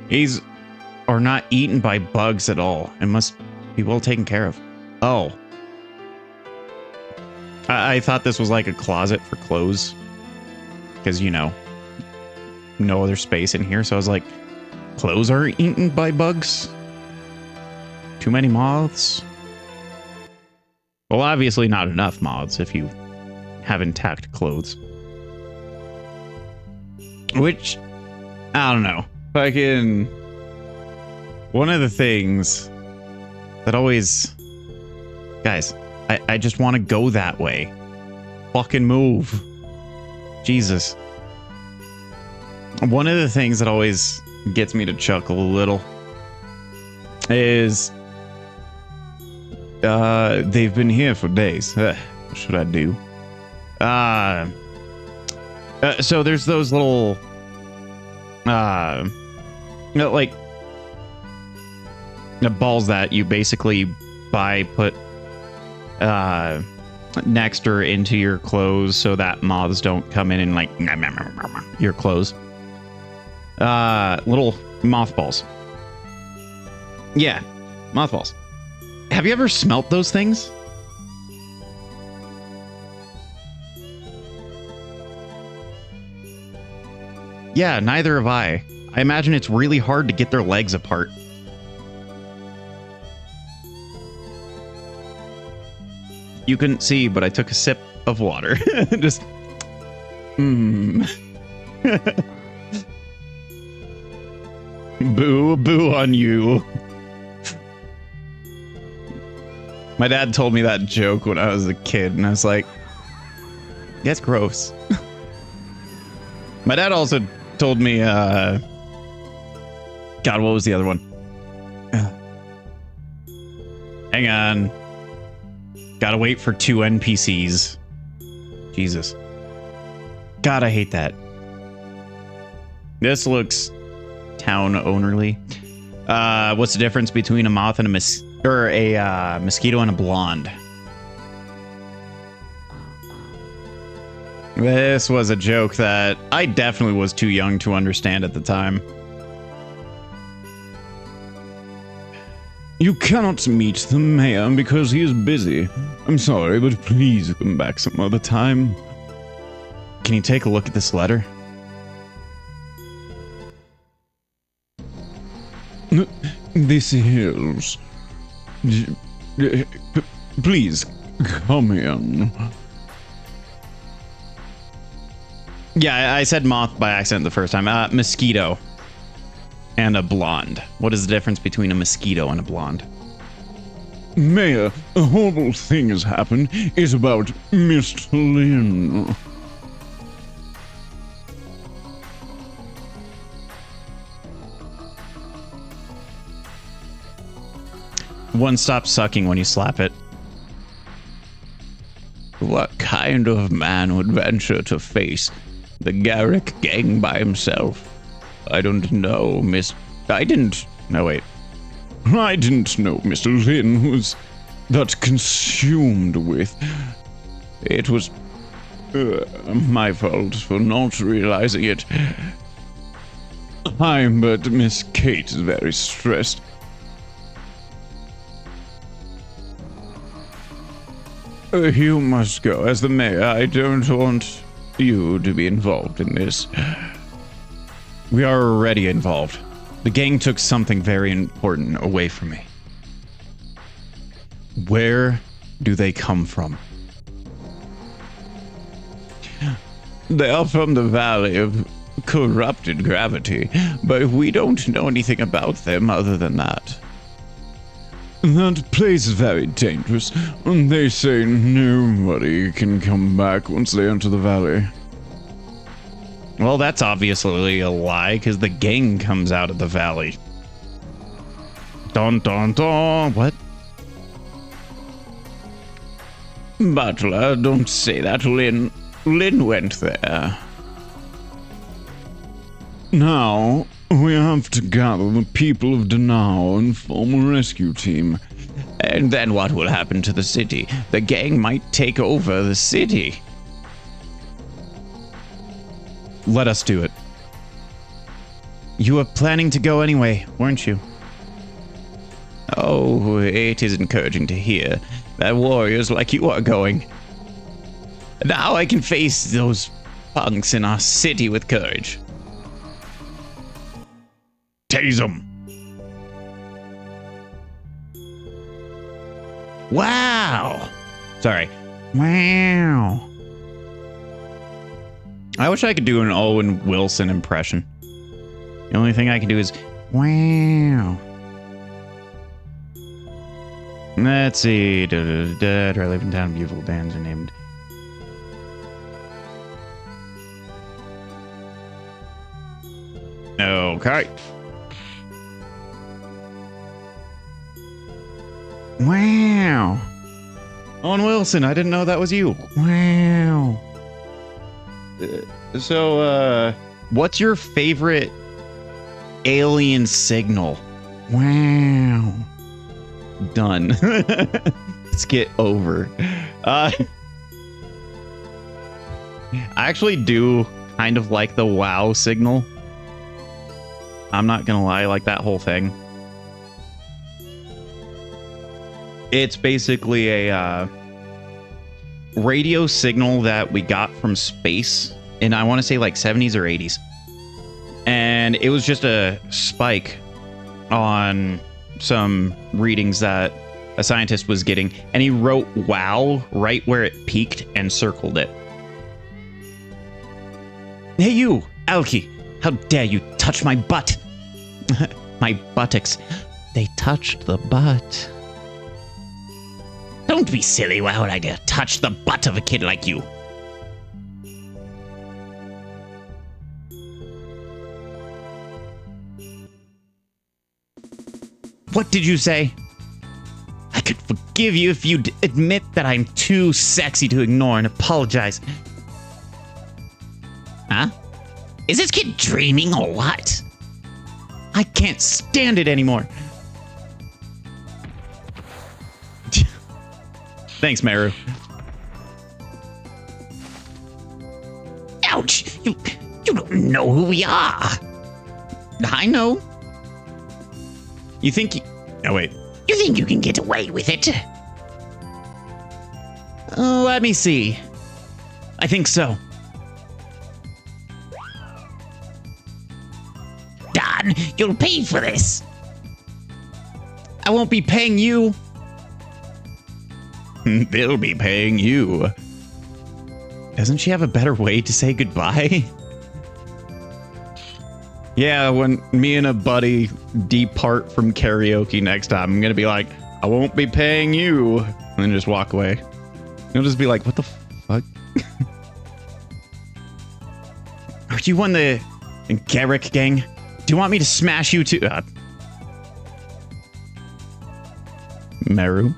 These are not eaten by bugs at all and must be well taken care of. Oh. I thought this was like a closet for clothes. Because, you know, no other space in here. So I was like, clothes are eaten by bugs? Too many moths? Well, obviously not enough moths if you have intact clothes. Which, I don't know. Fucking... One of the things that always... Guys, I just want to go that way. Fucking move. Jesus. One of the things that always gets me to chuckle a little is... they've been here for days. What should I do? So there's those little... like... the balls that you basically buy, put next or into your clothes so that moths don't come in and like your clothes. Little mothballs. Yeah, mothballs. Have you ever smelt those things? Yeah, neither have I. I imagine it's really hard to get their legs apart. You couldn't see, but I took a sip of water. Just... Boo, boo on you. My dad told me that joke when I was a kid, and I was like, that's gross. My dad also told me, God, what was the other one? Hang on. Gotta wait for 2 NPCs. Jesus. God, I hate that. This looks town ownerly. What's the difference between a moth and a mosquito and a blonde? This was a joke that I definitely was too young to understand at the time. You cannot meet the mayor because he is busy. I'm sorry, but please come back some other time. Can you take a look at this letter? This is... Please, come in. Yeah, I said moth by accident the first time. Mosquito. And a blonde. What is the difference between a mosquito and a blonde? Mayor, a horrible thing has happened. It's about Mr. Lin. One stops sucking when you slap it. What kind of man would venture to face the Garrick gang by himself? I don't know, I didn't know Mr. Lin was that consumed with... It was my fault for not realizing it. But Miss Kate is very stressed. You must go. As the mayor, I don't want you to be involved in this. We are already involved. The gang took something very important away from me. Where do they come from? They are from the Valley of Corrupted Gravity, but we don't know anything about them other than that. That place is very dangerous, and they say nobody can come back once they enter the valley. Well, that's obviously a lie, because the gang comes out of the valley. Dun dun dun. What? Butler, don't say that. Lin went there. Now, we have to gather the people of Danao and form a rescue team. And then what will happen to the city? The gang might take over the city. Let us do it. You were planning to go anyway, weren't you? Oh, it is encouraging to hear that warriors like you are going. Now I can face those punks in our city with courage. Tase them. Wow. Sorry. Wow. I wish I could do an Owen Wilson impression. The only thing I can do is wow. Let's see. Do I live in town? Beautiful bands are named. Okay. Wow. Owen Wilson, I didn't know that was you. Wow. So, what's your favorite alien signal? Wow. Done. Let's get over. I actually do kind of like the wow signal. I'm not gonna lie, like that whole thing. It's basically a radio signal that we got from space in, I want to say, like 70s or 80s. And it was just a spike on some readings that a scientist was getting, and he wrote wow right where it peaked and circled it. Hey you, Alki, how dare you touch my butt? My buttocks. They touched the butt. Don't be silly. Why would I dare touch the butt of a kid like you? What did you say? I could forgive you if you'd admit that I'm too sexy to ignore and apologize. Huh? Is this kid dreaming or what? I can't stand it anymore. Thanks, Meru. Ouch! You don't know who we are. I know. You think you... Oh, wait. You think you can get away with it? Let me see. I think so. Don, you'll pay for this. I won't be paying you. They'll be paying you. Doesn't she have a better way to say goodbye? Yeah, when me and a buddy depart from karaoke next time, I'm gonna be like, I won't be paying you. And then just walk away. You'll just be like, what the fuck? Are you on the Garrick gang? Do you want me to smash you too? Meru?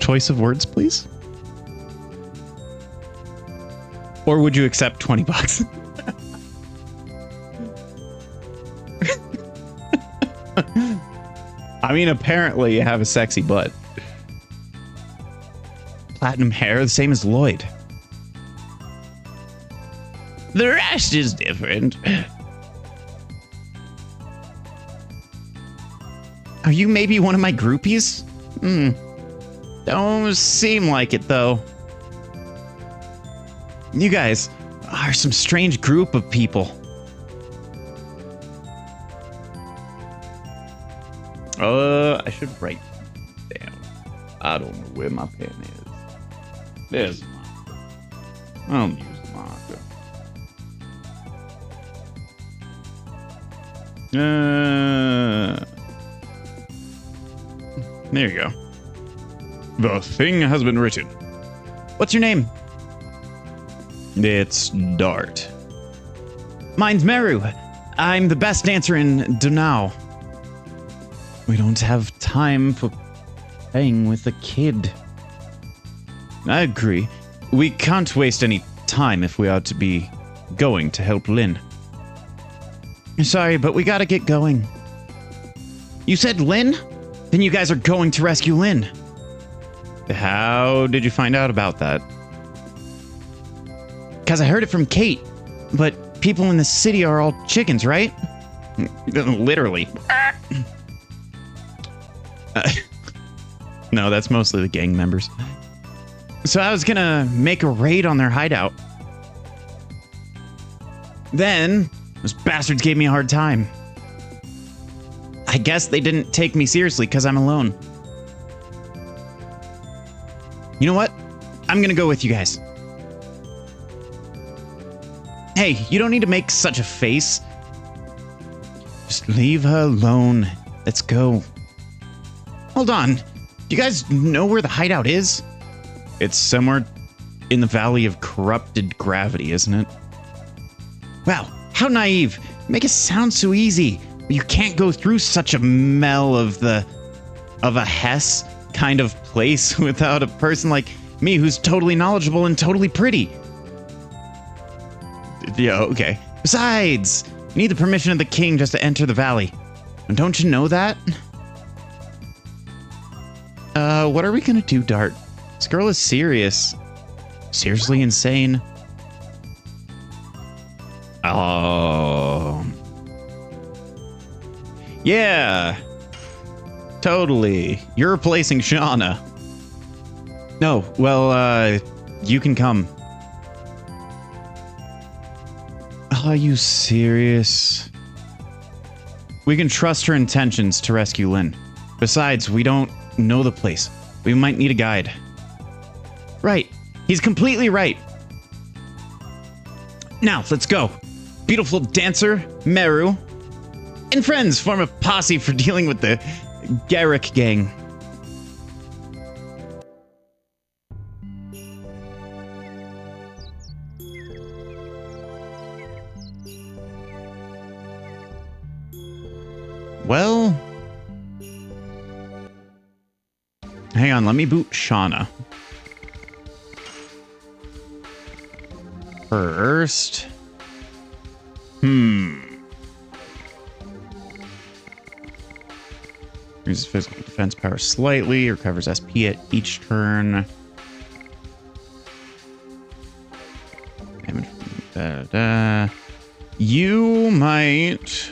Choice of words, please? Or would you accept 20 bucks? I mean, apparently you have a sexy butt. Platinum hair, the same as Lloyd. The rest is different. Are you maybe one of my groupies? Don't seem like it, though. You guys are some strange group of people. I should write down. I don't know where my pen is. There's a marker. I don't use a marker. There you go. The thing has been written. What's your name? It's Dart. Mine's Meru. I'm the best dancer in Dunau. We don't have time for playing with a kid. I agree. We can't waste any time if we are to be going to help Lynn. Sorry, but we gotta get going. You said Lynn? Then you guys are going to rescue Lynn. How did you find out about that? Because I heard it from Kate. But people in the city are all chickens, right? Literally. No, that's mostly the gang members. So I was gonna make a raid on their hideout. Then, those bastards gave me a hard time. I guess they didn't take me seriously because I'm alone. You know what? I'm gonna go with you guys. Hey, you don't need to make such a face. Just leave her alone. Let's go. Hold on. Do you guys know where the hideout is? It's somewhere in the Valley of Corrupted Gravity, isn't it? Wow, how naive. You make it sound so easy. But you can't go through such a mell of a Hess kind of place without a person like me who's totally knowledgeable and totally pretty. Yeah, okay. Besides, you need the permission of the king just to enter the valley. And don't you know that? What are we gonna do, Dart? This girl is serious. Seriously insane. Oh. Yeah. Totally. You're replacing Shauna. No, well, you can come. Are you serious? We can trust her intentions to rescue Lynn. Besides, we don't know the place. We might need a guide. Right. He's completely right. Now, let's go. Beautiful dancer, Meru, and friends form a posse for dealing with the Garrick gang. on. Let me boot Shauna. First. Increases physical defense power slightly. Recovers SP at each turn. Damage from You might...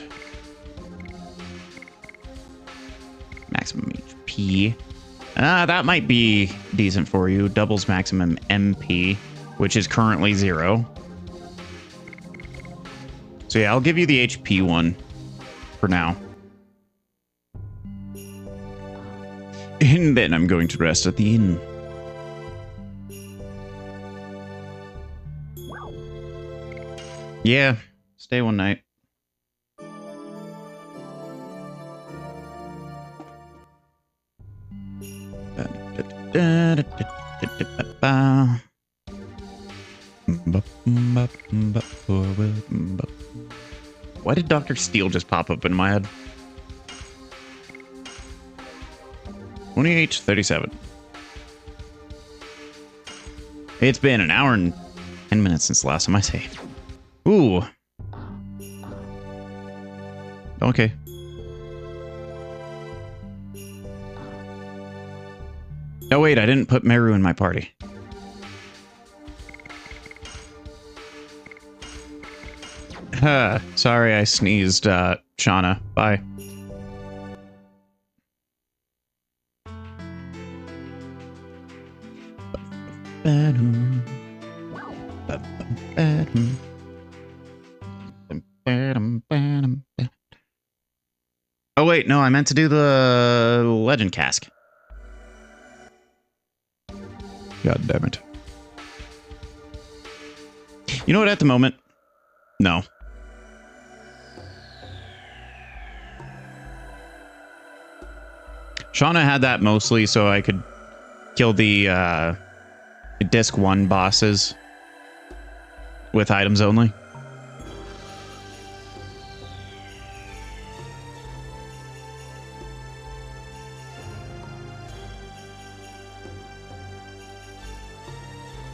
Maximum HP. That might be decent for you. Doubles maximum MP, which is currently 0. So yeah, I'll give you the HP one for now. And then I'm going to rest at the inn. Yeah, stay one night. Why did Dr. Steele just pop up in my head? 28:37. It's been an hour and 10 minutes since the last time I saved. Ooh. Okay. Oh wait, I didn't put Meru in my party. Sorry I sneezed, Shauna. Bye. Oh wait, no, I meant to do the legend cask. God damn it. You know what, at the moment? No. Shauna had that mostly so I could kill the disc 1 bosses with items only.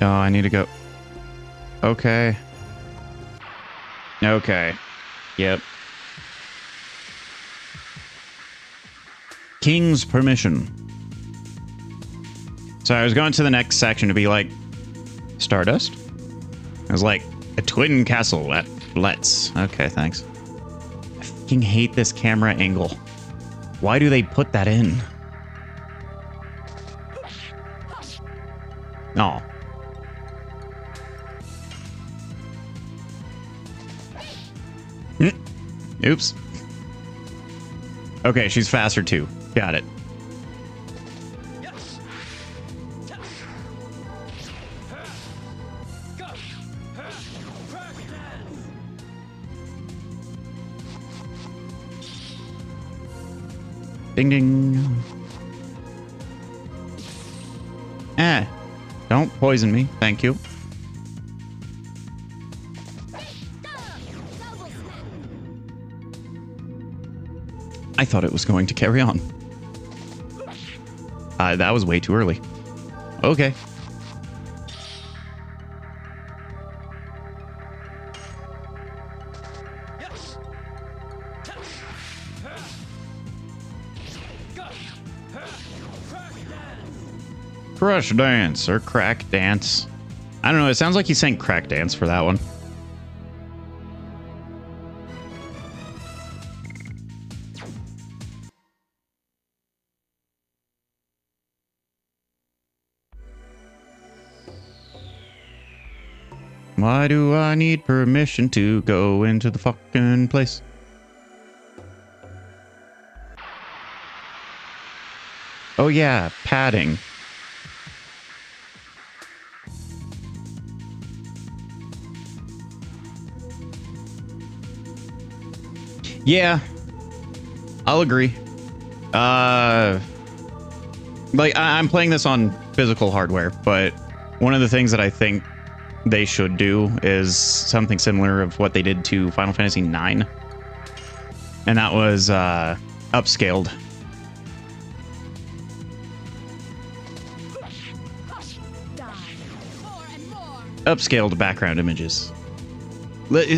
Oh, I need to go. Okay. Okay. Yep. King's permission. So I was going to the next section to be like, Stardust? I was like, a twin castle at Let's. Okay, thanks. I fucking hate this camera angle. Why do they put that in? Oh. Oops. Okay, she's faster too. Got it. Ding ding. Don't poison me. Thank you. I thought it was going to carry on. That was way too early. Okay. Crush dance or crack dance. I don't know. It sounds like he's saying crack dance for that one. Why do I need permission to go into the fucking place? Oh yeah, padding. Yeah, I'll agree. Like I'm playing this on physical hardware, but one of the things that I think they should do is something similar of what they did to Final Fantasy IX, and that was upscaled. upscaled background images.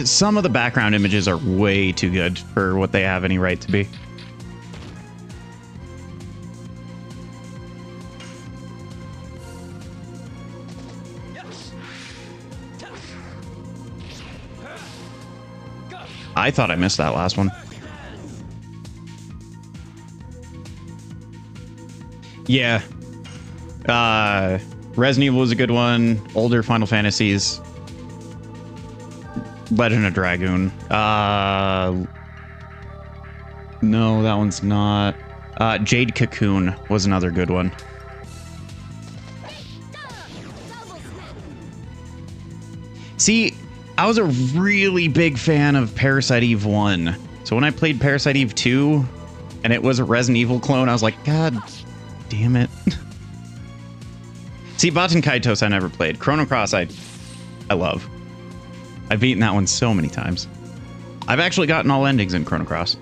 Some of the background images are way too good for what they have any right to be. I thought I missed that last one. Yeah. Resident Evil was a good one. Older Final Fantasies. Legend of Dragoon. No, that one's not. Jade Cocoon was another good one. See, I was a really big fan of Parasite Eve 1. So when I played Parasite Eve 2 and it was a Resident Evil clone, I was like, God damn it. See, Baten Kaitos I never played. Chrono Cross I love. I've beaten that one so many times. I've actually gotten all endings in Chrono Cross.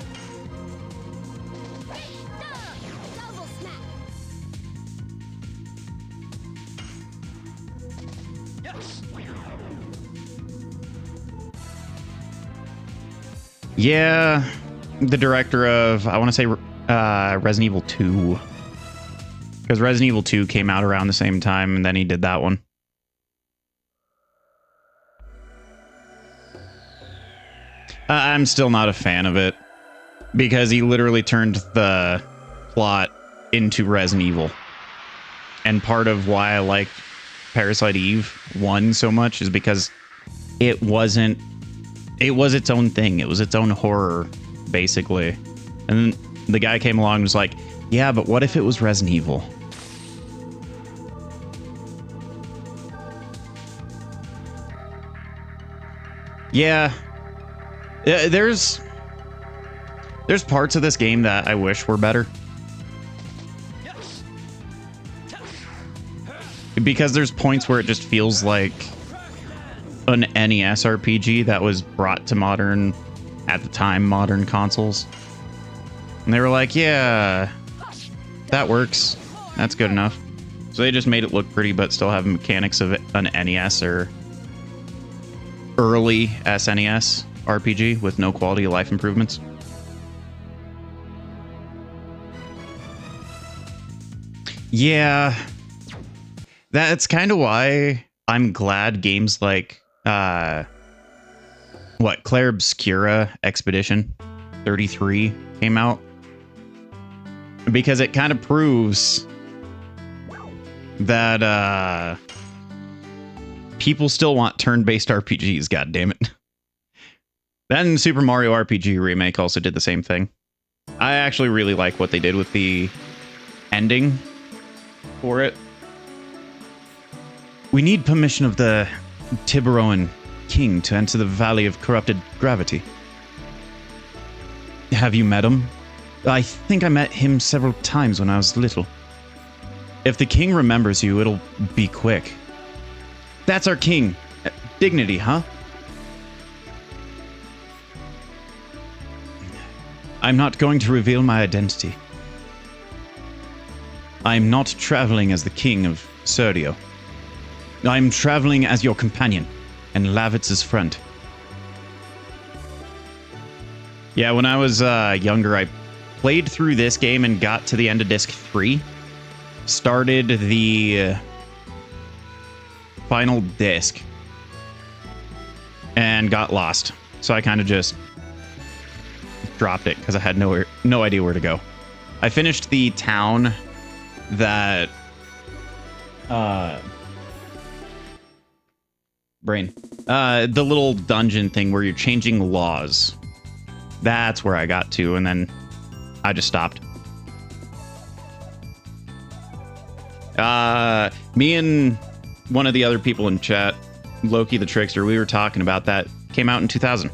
Yeah, the director of, I want to say, Resident Evil 2. Because Resident Evil 2 came out around the same time, and then he did that one. I'm still not a fan of it. Because he literally turned the plot into Resident Evil. And part of why I liked Parasite Eve 1 so much is because it wasn't... It was its own thing. It was its own horror, basically. And then the guy came along and was like, yeah, but what if it was Resident Evil? Yeah. There's parts of this game that I wish were better. Because there's points where it just feels like an NES RPG that was brought to modern, at the time, modern consoles. And they were like, yeah, that works. That's good enough. So they just made it look pretty, but still have mechanics of an NES or early SNES RPG with no quality of life improvements. Yeah. That's kind of why I'm glad games like Claire Obscura Expedition 33 came out, because it kind of proves that people still want turn-based RPGs, god damn it. Then Super Mario RPG Remake also did the same thing. I actually really like what they did with the ending for it. We need permission of the Tiburon King to enter the Valley of Corrupted Gravity. Have you met him? I think I met him several times when I was little. If the king remembers you, it'll be quick. That's our king. Dignity, huh? I'm not going to reveal my identity. I'm not traveling as the king of Serdio. I'm traveling as your companion and Lavitz's friend. Yeah, when I was younger, I played through this game and got to the end of Disc 3. Started the final disc and got lost. So I kind of just dropped it because I had no idea where to go. I finished the town that... the little dungeon thing where you're changing laws. That's where I got to, and then I just stopped. Me and one of the other people in chat, Loki the Trickster, we were talking about that. Came out in 2000.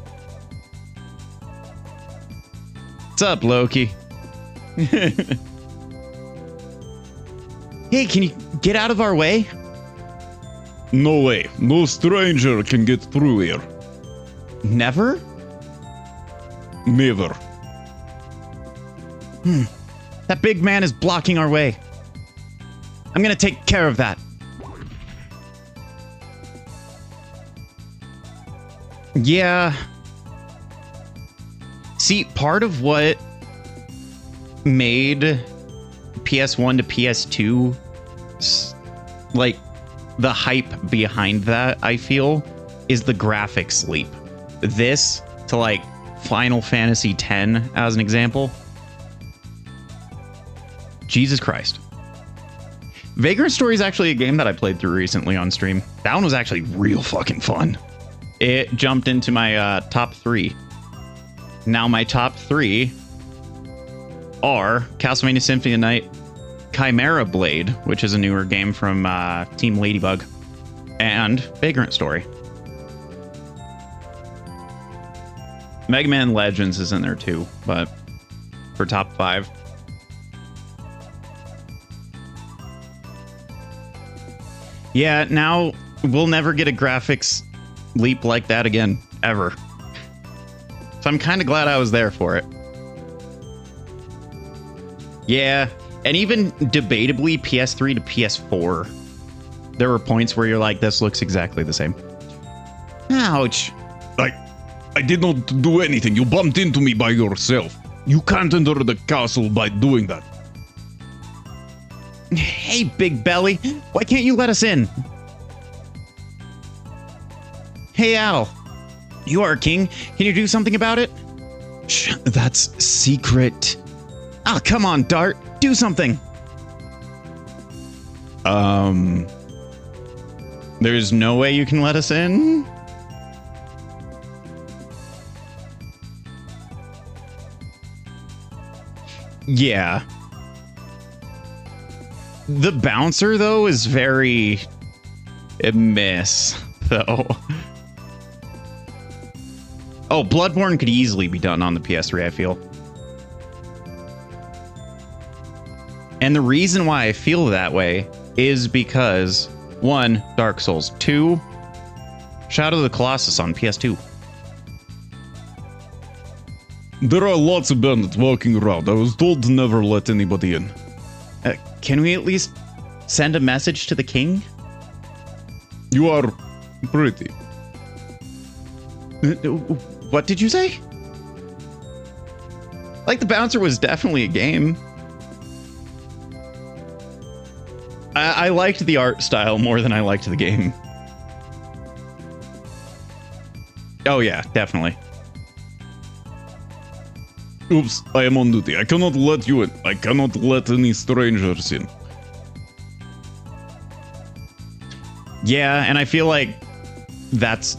What's up, Loki? Hey, can you get out of our way? No way. No stranger can get through here. Never? Never. That big man is blocking our way. I'm gonna take care of that. Yeah. See, part of what made PS1 to PS2, like, the hype behind that, I feel, is the graphics leap. This to, like, Final Fantasy X, as an example. Jesus Christ. Vagrant Story is actually a game that I played through recently on stream. That one was actually real fucking fun. It jumped into my top 3. Now my top 3 are Castlevania Symphony of the Night, Chimera Blade, which is a newer game from Team Ladybug, and Vagrant Story. Mega Man Legends is in there too, but for top 5. Yeah, now we'll never get a graphics leap like that again, ever. So I'm kind of glad I was there for it. Yeah, and even debatably PS3 to PS4, there were points where you're like, this looks exactly the same. Ouch. I did not do anything. You bumped into me by yourself. You can't enter the castle by doing that. Hey, Big Belly, why can't you let us in? Hey, Al, you are a king. Can you do something about it? Shh, that's secret. Ah, come on, Dart, do something. There's no way you can let us in? Yeah. The bouncer, though, is very miss, though. Oh, Bloodborne could easily be done on the PS3, I feel. And the reason why I feel that way is because, 1, Dark Souls. 2, Shadow of the Colossus on PS2. There are lots of bandits walking around. I was told to never let anybody in. Can we at least send a message to the king? You are pretty. What did you say? Like, the bouncer was definitely a game. I liked the art style more than I liked the game. Oh yeah, definitely. Oops, I am on duty. I cannot let you in. I cannot let any strangers in. Yeah, and I feel like that's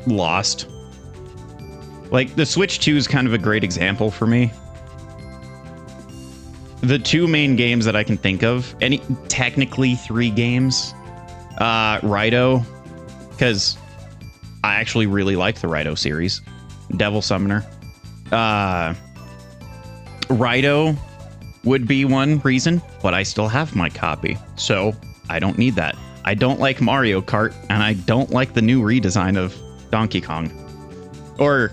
lost. Like, the Switch 2 is kind of a great example for me. The 2 main games that I can think of, and technically 3 games, Raito, because I actually really like the Raito series. Devil Summoner. Raito would be one reason, but I still have my copy, so I don't need that. I don't like Mario Kart, and I don't like the new redesign of Donkey Kong. Or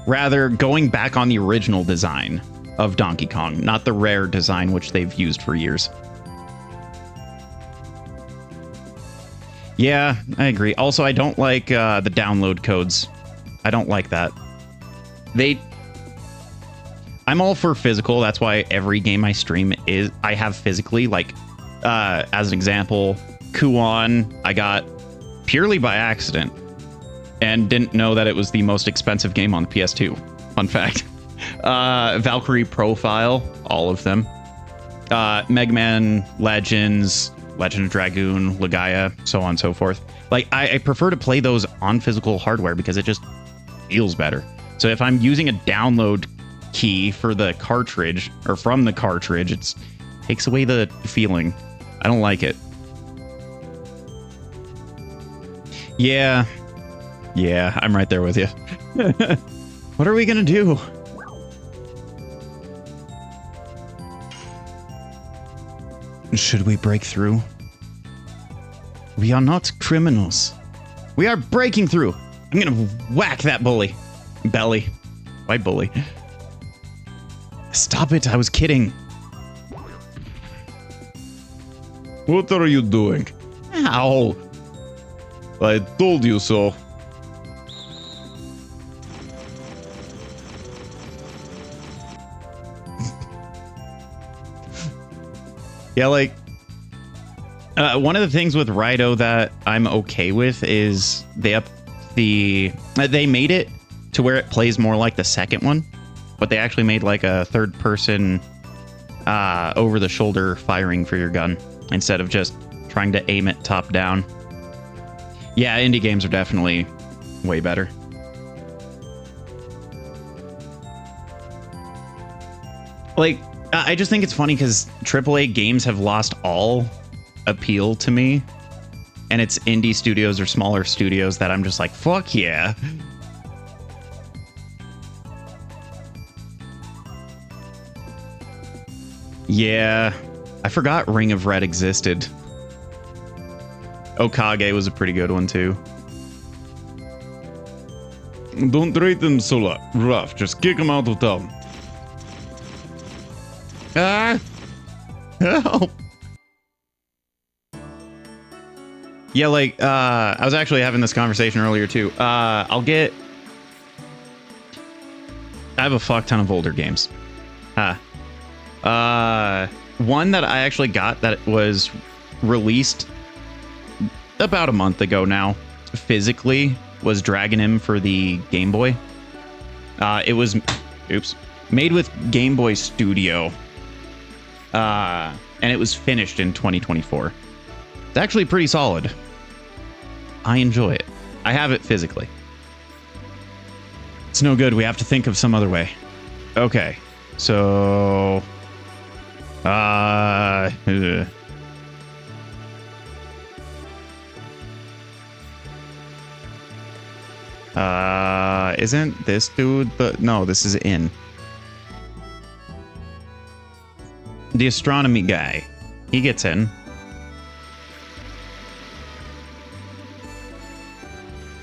rather, going back on the original design of Donkey Kong, not the rare design which they've used for years. Yeah, I agree. Also, I don't like the download codes. I don't like that. I'm all for physical. That's why every game I stream I have physically. Like, as an example, Kuon I got purely by accident and didn't know that it was the most expensive game on the PS2. Fun fact. Valkyrie Profile, all of them. Mega Man Legends, Legend of Dragoon, Legaia, so on and so forth. Like, I prefer to play those on physical hardware because it just feels better. So if I'm using a download key for the cartridge, or from the cartridge, it takes away the feeling. I don't like it. Yeah, I'm right there with you. What are we gonna do? Should we break through? We are not criminals. We are breaking through. I'm gonna whack that bully. Belly. Why bully? Stop it, I was kidding. What are you doing? Ow. I told you so. Yeah, like one of the things with Raito that I'm okay with is they made it to where it plays more like the second one, but they actually made like a third person over the shoulder firing for your gun instead of just trying to aim it top down. Yeah, indie games are definitely way better. Like, I just think it's funny because AAA games have lost all appeal to me, and it's indie studios or smaller studios that I'm just like, fuck yeah. Yeah, I forgot Ring of Red existed. Okage was a pretty good one too. Don't treat them so rough. Just kick them out of town. Ah! Help! Yeah, like, I was actually having this conversation earlier too. I have a fuck ton of older games. One that I actually got that was released about a month ago now, physically, was Dragoon for the Game Boy. It was, made with Game Boy Studio. And it was finished in 2024. It's actually pretty solid. I enjoy it. I have it physically. It's no good. We have to think of some other way. Okay. So... isn't this dude the... No, this is in. The astronomy guy. He gets in.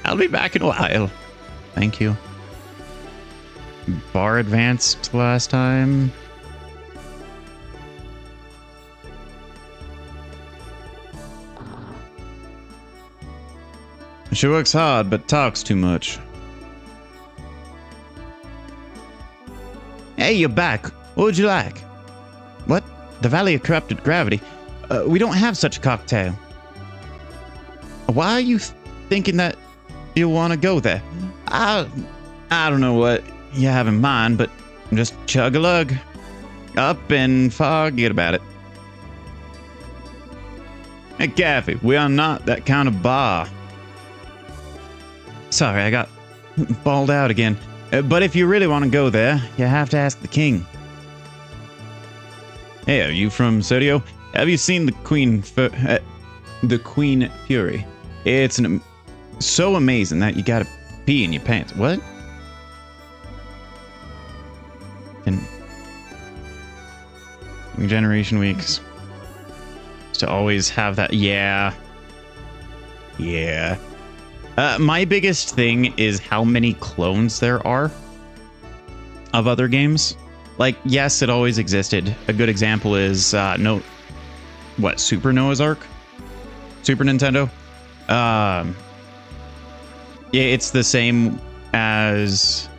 I'll be back in a while. Thank you. Bar advanced last time. She works hard, but talks too much. Hey, you're back. What would you like? What? The Valley of Corrupted Gravity? We don't have such a cocktail. Why are you thinking that you want to go there? I don't know what you have in mind, but just chug a lug. Up and forget about it. Hey, Caffey, we are not that kind of bar. Sorry, I got balled out again. But if you really want to go there, you have to ask the king. Hey, are you from Serdio? Have you seen the Queen Fury? It's so amazing that you gotta pee in your pants. What? Generation weeks. To always have that. Yeah. Yeah. My biggest thing is how many clones there are of other games. Like, yes, it always existed. A good example is Super Noah's Ark? Super Nintendo? Yeah, it's the same as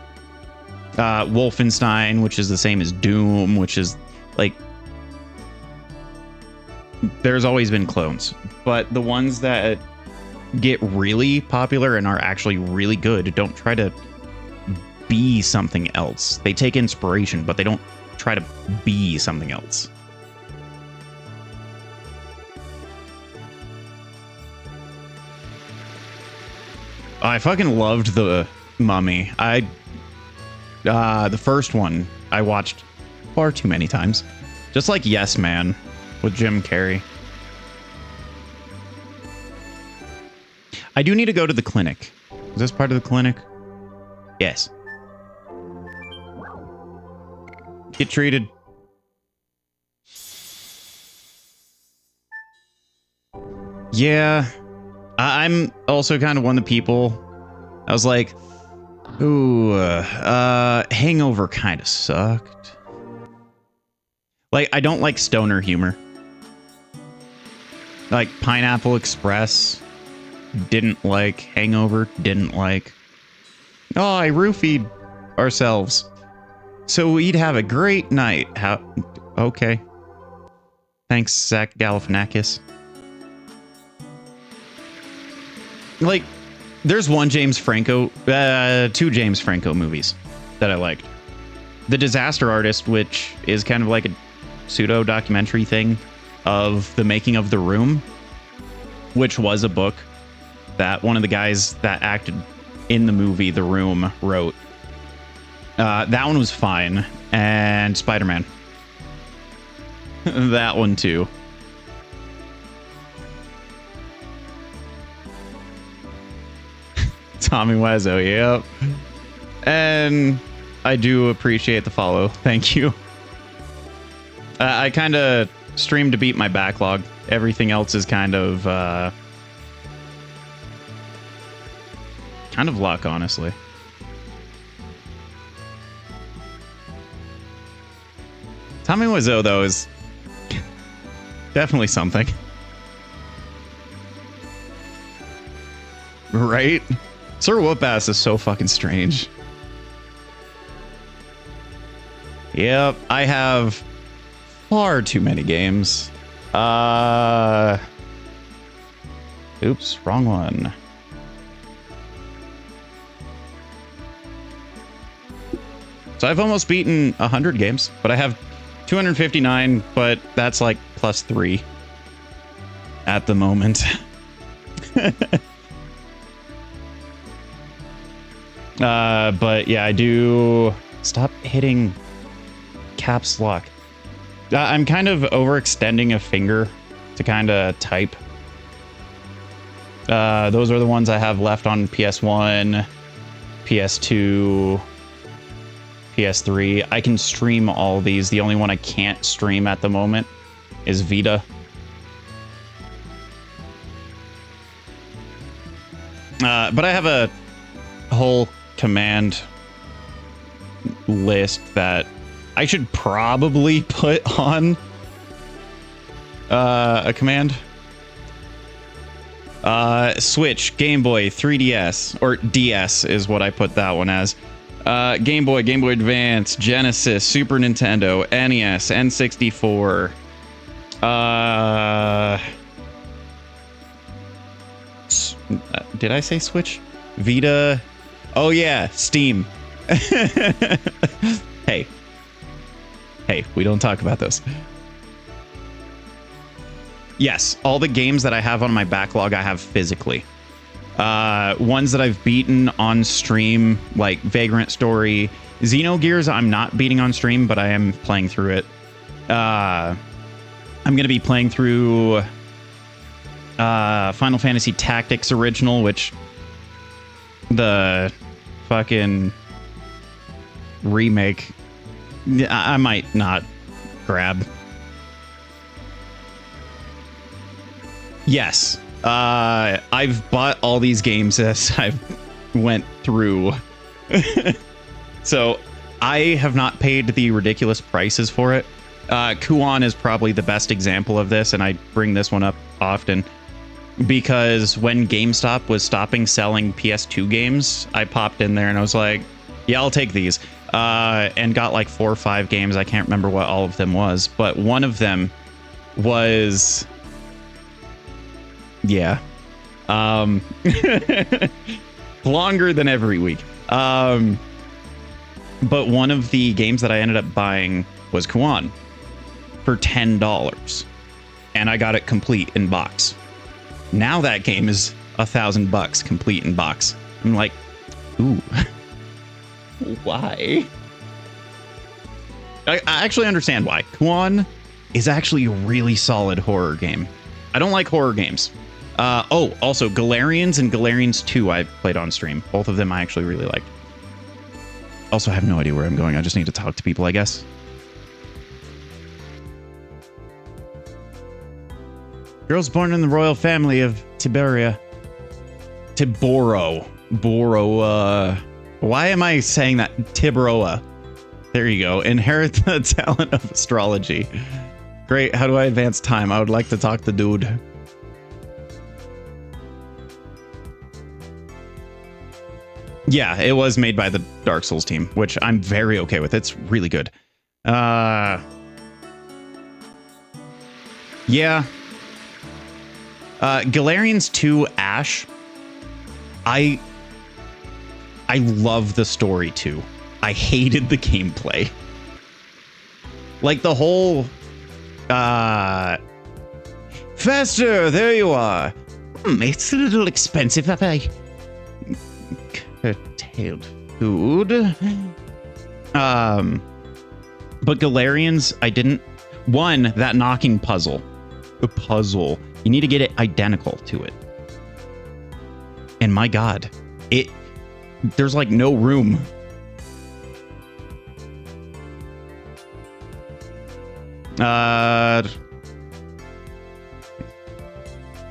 Wolfenstein, which is the same as Doom, which is like... There's always been clones. But the ones that get really popular and are actually really good don't try to be something else. They take inspiration, but they don't try to be something else. I fucking loved The Mummy. The first one I watched far too many times. Just like Yes Man with Jim Carrey. I do need to go to the clinic. Is this part of the clinic? Yes. Get treated. Yeah. I'm also kind of one of the people. I was like, ooh, Hangover kind of sucked. Like, I don't like stoner humor. Like, Pineapple Express. Didn't like. Hangover. Didn't like. Oh, I roofied ourselves. So we'd have a great night. How? Okay. Thanks, Zach Galifianakis. Like, there's two James Franco movies that I liked. The Disaster Artist, which is kind of like a pseudo documentary thing of the making of The Room, which was a book that one of the guys that acted in the movie The Room wrote. That one was fine. And Spider-Man. That one too. Tommy Wiseau, yep. And I do appreciate the follow. Thank you. I kind of stream to beat my backlog. Everything else is kind of luck, honestly. Tommy Wiseau, though, is definitely something. Right? Sir Whoop-Ass is so fucking strange. Yep, I have far too many games. Oops, wrong one. So I've almost beaten 100 games, but I have 259, but that's like +3 at the moment. But yeah, I do... Stop hitting caps lock. I'm kind of overextending a finger to kind of type. Those are the ones I have left on PS1, PS2, PS3. I can stream all these. The only one I can't stream at the moment is Vita. But I have a whole command list that I should probably put on a command. Switch, Game Boy, 3DS, or DS is what I put that one as. Game Boy, Game Boy Advance, Genesis, Super Nintendo, NES, N64. Did I say Switch? Vita. Oh yeah, Steam. Hey, we don't talk about those. Yes, all the games that I have on my backlog, I have physically. Ones that I've beaten on stream, like Vagrant Story, Xenogears, I'm not beating on stream, but I am playing through it. I'm going to be playing through Final Fantasy Tactics Original, which the fucking remake I might not grab. Yes. I've bought all these games as I've went through. So I have not paid the ridiculous prices for it. Kuon is probably the best example of this, and I bring this one up often. Because when GameStop was stopping selling PS2 games, I popped in there and I was like, yeah, I'll take these. And got like 4 or 5 games. I can't remember what all of them was, but one of them was... Yeah. Longer than every week. But one of the games that I ended up buying was Kuon for $10. And I got it complete in box. Now that game is $1,000 complete in box. I'm like, ooh. Why? I actually understand why. Kuon is actually a really solid horror game. I don't like horror games. Also, Galarians and Galarians 2 I've played on stream. Both of them I actually really liked. Also, I have no idea where I'm going. I just need to talk to people, I guess. Girls born in the royal family of Tiberia. Tiboro. Why am I saying that? Tiberoa. There you go. Inherit the talent of astrology. Great. How do I advance time? I would like to talk to dude. Yeah, it was made by the Dark Souls team, which I'm very okay with. It's really good. Yeah. Galarian's 2 Ash. I love the story too. I hated the gameplay. Like the whole faster, there you are. It's a little expensive if I Curtailed food. But Galarian's, I didn't. One, that knocking puzzle. The puzzle. You need to get it identical to it. And my God, there's like no room.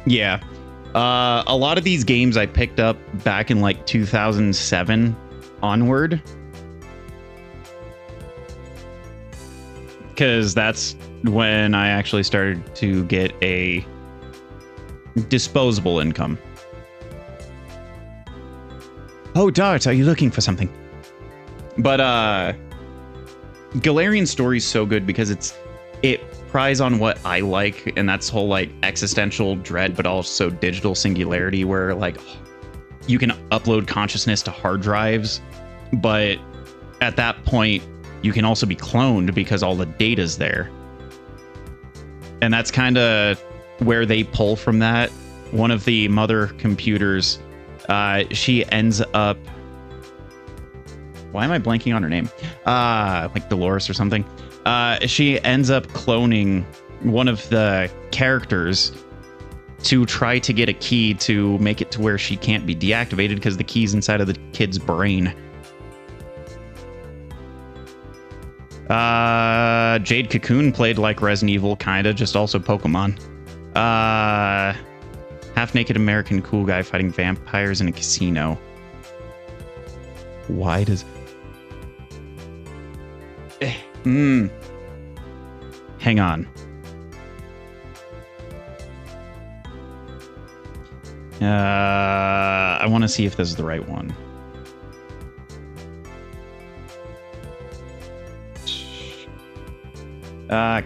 Yeah. A lot of these games I picked up back in like 2007 onward. Because that's when I actually started to get a disposable income. Oh, Dart, are you looking for something? But Galarian's story is so good because it pries on what I like, and that's whole like existential dread, but also digital singularity, where like you can upload consciousness to hard drives, but at that point you can also be cloned because all the data's there. And that's kind of where they pull from that. One of the mother computers, she ends up... Why am I blanking on her name? Like Dolores or something. She ends up cloning one of the characters to try to get a key to make it to where she can't be deactivated because the key's inside of the kid's brain. Jade Cocoon played like Resident Evil, kinda, just also Pokemon. Half-naked American cool guy fighting vampires in a casino. Why does... Hang on. I want to see if this is the right one.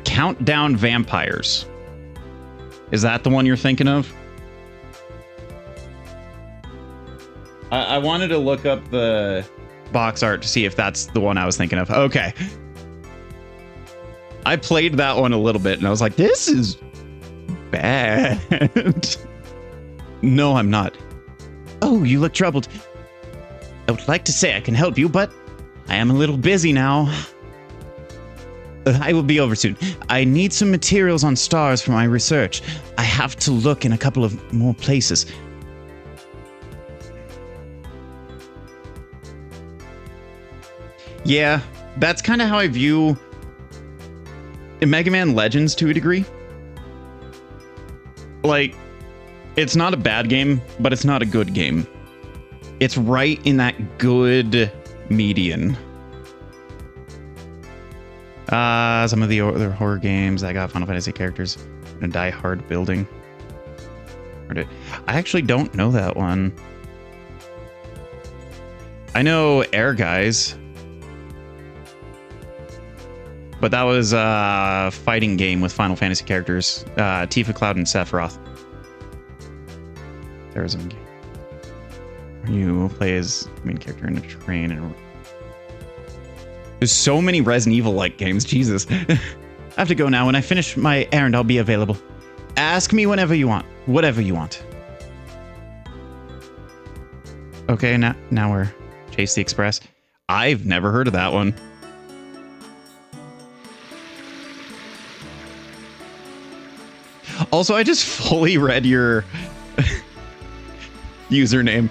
Countdown Vampires. Is that the one you're thinking of? I wanted to look up the box art to see if that's the one I was thinking of. Okay. I played that one a little bit and I was like, this is bad. No, I'm not. Oh, you look troubled. I would like to say I can help you, but I am a little busy now. I will be over soon. I need some materials on stars for my research. I have to look in a couple of more places. Yeah, that's kind of how I view Mega Man Legends to a degree. Like, it's not a bad game, but it's not a good game. It's right in that good median. Some of the other horror games that got Final Fantasy characters in a Die Hard building. I actually don't know that one. I know Air Guys, but that was a fighting game with Final Fantasy characters. Tifa, Cloud, and Sephiroth. There's a game. You play as main character in a train and... There's so many Resident Evil-like games. Jesus. I have to go now. When I finish my errand, I'll be available. Ask me whenever you want. Whatever you want. Okay, now we're Chase the Express. I've never heard of that one. Also, I just fully read your username.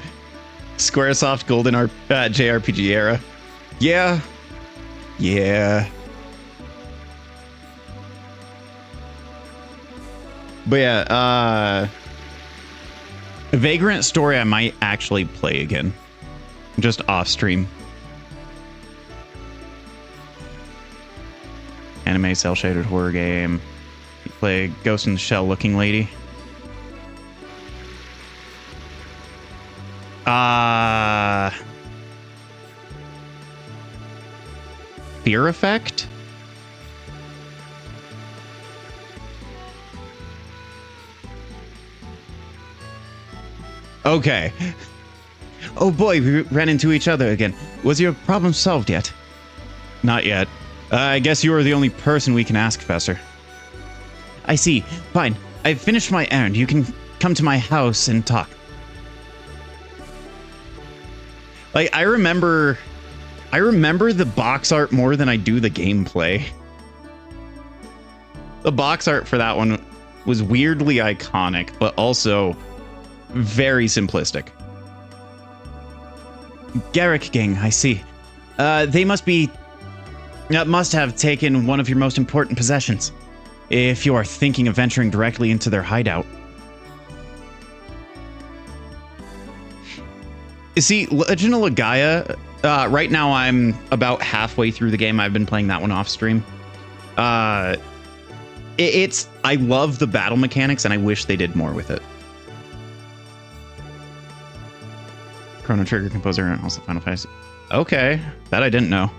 Squaresoft Golden JRPG era. Yeah. Yeah. But yeah, Vagrant Story I might actually play again. Just off stream. Anime cel-shaded horror game. You play Ghost in the Shell looking lady. Fear Effect? Okay. Oh boy, we ran into each other again. Was your problem solved yet? Not yet. I guess you are the only person we can ask, Fester. I see. Fine. I've finished my errand. You can come to my house and talk. Like, I remember the box art more than I do the gameplay. The box art for that one was weirdly iconic, but also very simplistic. Garrick gang, I see. They must have taken one of your most important possessions. If you are thinking of venturing directly into their hideout. You see, Legend of Legaia, right now I'm about halfway through the game. I've been playing that one off stream. I love the battle mechanics, and I wish they did more with it. Chrono Trigger composer and also Final Fantasy. Okay, that I didn't know.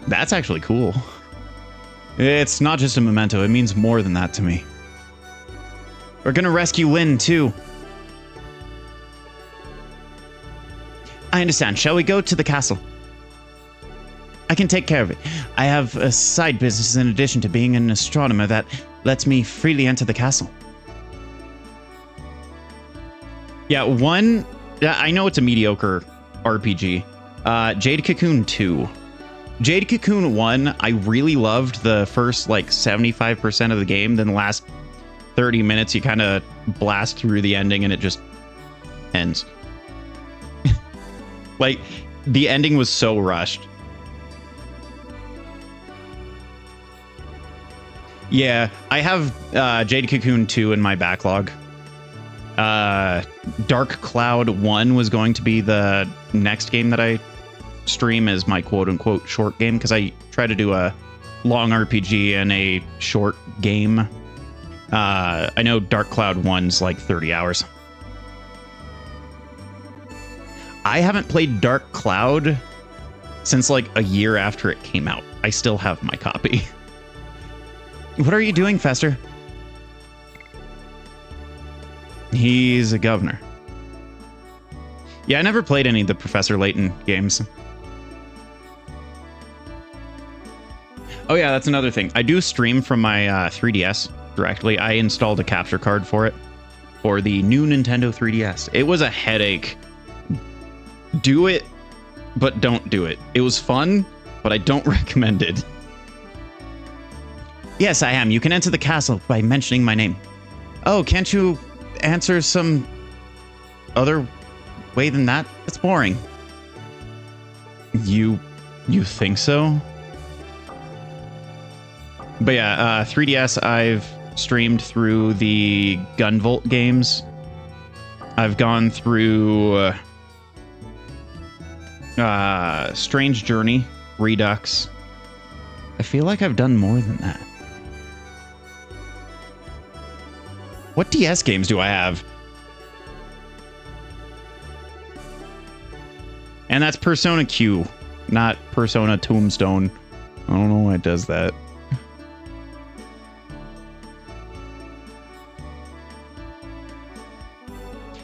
That's actually cool. It's not just a memento, it means more than that to me. We're gonna rescue Lynn, too. I understand. Shall we go to the castle? I can take care of it. I have a side business in addition to being an astronomer that lets me freely enter the castle. Yeah, I know it's a mediocre RPG. Jade Cocoon 2. Jade Cocoon 1, I really loved the first, 75% of the game. Then the last 30 minutes, you kind of blast through the ending and it just ends. The ending was so rushed. Yeah, I have Jade Cocoon 2 in my backlog. Dark Cloud 1 was going to be the next game that I stream as my quote-unquote short game, because I try to do a long RPG and a short game. I know Dark Cloud 1's 30 hours. I haven't played Dark Cloud since a year after it came out. I still have my copy. What are you doing, Fester? He's a governor. Yeah, I never played any of the Professor Layton games. Oh yeah, that's another thing. I do stream from my 3DS directly. I installed a capture card for it. For the new Nintendo 3DS. It was a headache. Do it, but don't do it. It was fun, but I don't recommend it. Yes, I am. You can enter the castle by mentioning my name. Oh, can't you answer some other way than that? That's boring. You think so? But yeah, 3DS, I've streamed through the Gunvolt games. I've gone through Strange Journey, Redux. I feel like I've done more than that. What DS games do I have? And that's Persona Q, not Persona Tombstone. I don't know why it does that.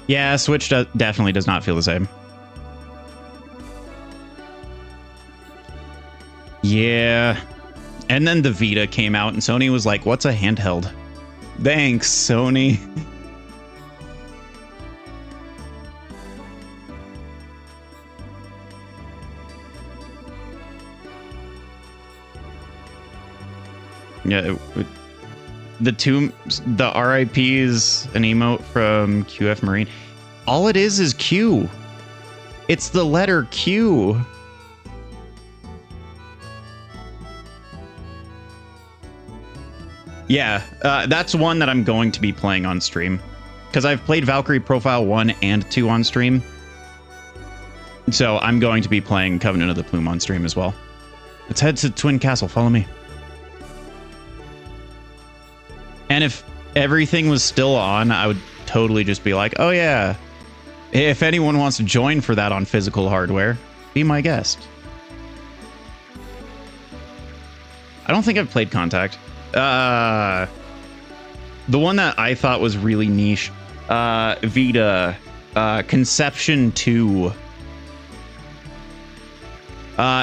Yeah, Switch definitely does not feel the same. Yeah. And then the Vita came out and Sony was like, what's a handheld? Thanks, Sony. Yeah, the RIP is an emote from QF Marine. All it is Q. It's the letter Q. Yeah, that's one that I'm going to be playing on stream. Because I've played Valkyrie Profile 1 and 2 on stream. So I'm going to be playing Covenant of the Plume on stream as well. Let's head to Twin Castle. Follow me. And if everything was still on, I would totally just be like, oh yeah, if anyone wants to join for that on physical hardware, be my guest. I don't think I've played Contact. the one that I thought was really niche, Vita, Conception 2.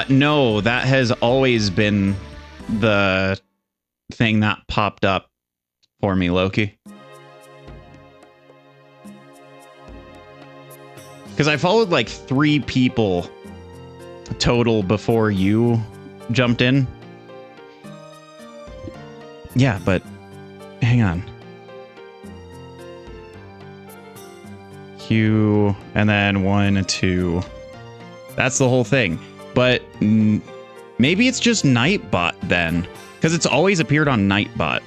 No, that has always been the thing that popped up for me, Loki. Because I followed like 3 people total before you jumped in. Yeah, but hang on. Q, and then 1, 2. That's the whole thing. But maybe it's just Nightbot then, because it's always appeared on Nightbot.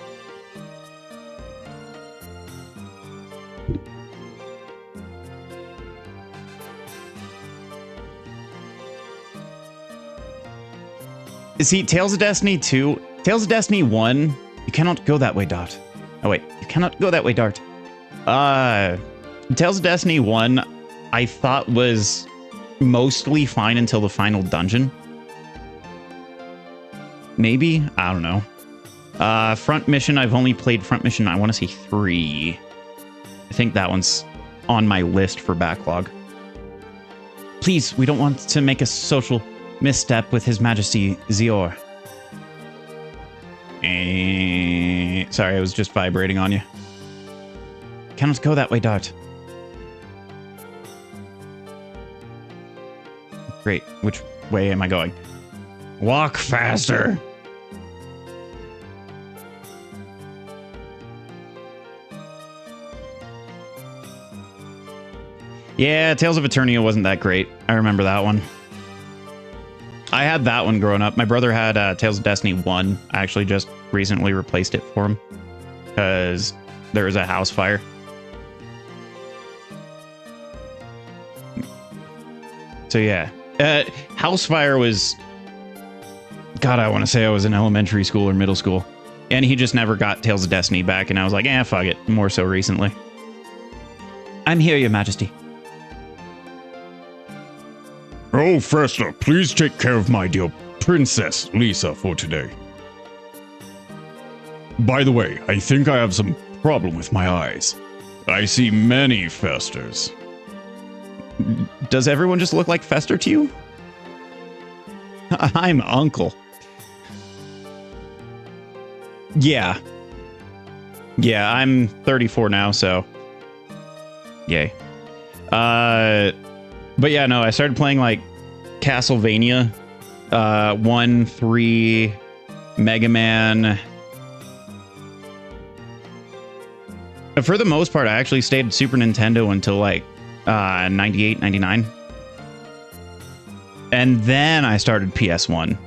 See, Tales of Destiny 2, Tales of Destiny 1, you cannot go that way, Dart. Oh wait, you cannot go that way, Dart. Tales of Destiny 1, I thought was mostly fine until the final dungeon. Maybe? I don't know. Front mission, I've only played front mission, I want to say 3. I think that one's on my list for backlog. Please, we don't want to make a social misstep with His Majesty Zior. Sorry, I was just vibrating on you. Cannot go that way, Dart. Great. Which way am I going? Walk faster. Yeah, Tales of Eternia wasn't that great. I remember that one. I had that one growing up. My brother had Tales of Destiny 1. I actually just recently replaced it for him because there was a house fire. So yeah, house fire was... God, I want to say I was in elementary school or middle school. And he just never got Tales of Destiny back, and I was like, fuck it. More so recently. I'm here, Your Majesty. Oh, Fester, please take care of my dear Princess Lisa for today. By the way, I think I have some problem with my eyes. I see many Festers. Does everyone just look like Fester to you? I'm Uncle. Yeah. Yeah, I'm 34 now, so... Yay. But yeah, no, I started playing like Castlevania, 1, 3, Mega Man. For the most part, I actually stayed Super Nintendo until like 98, 99. And then I started PS1.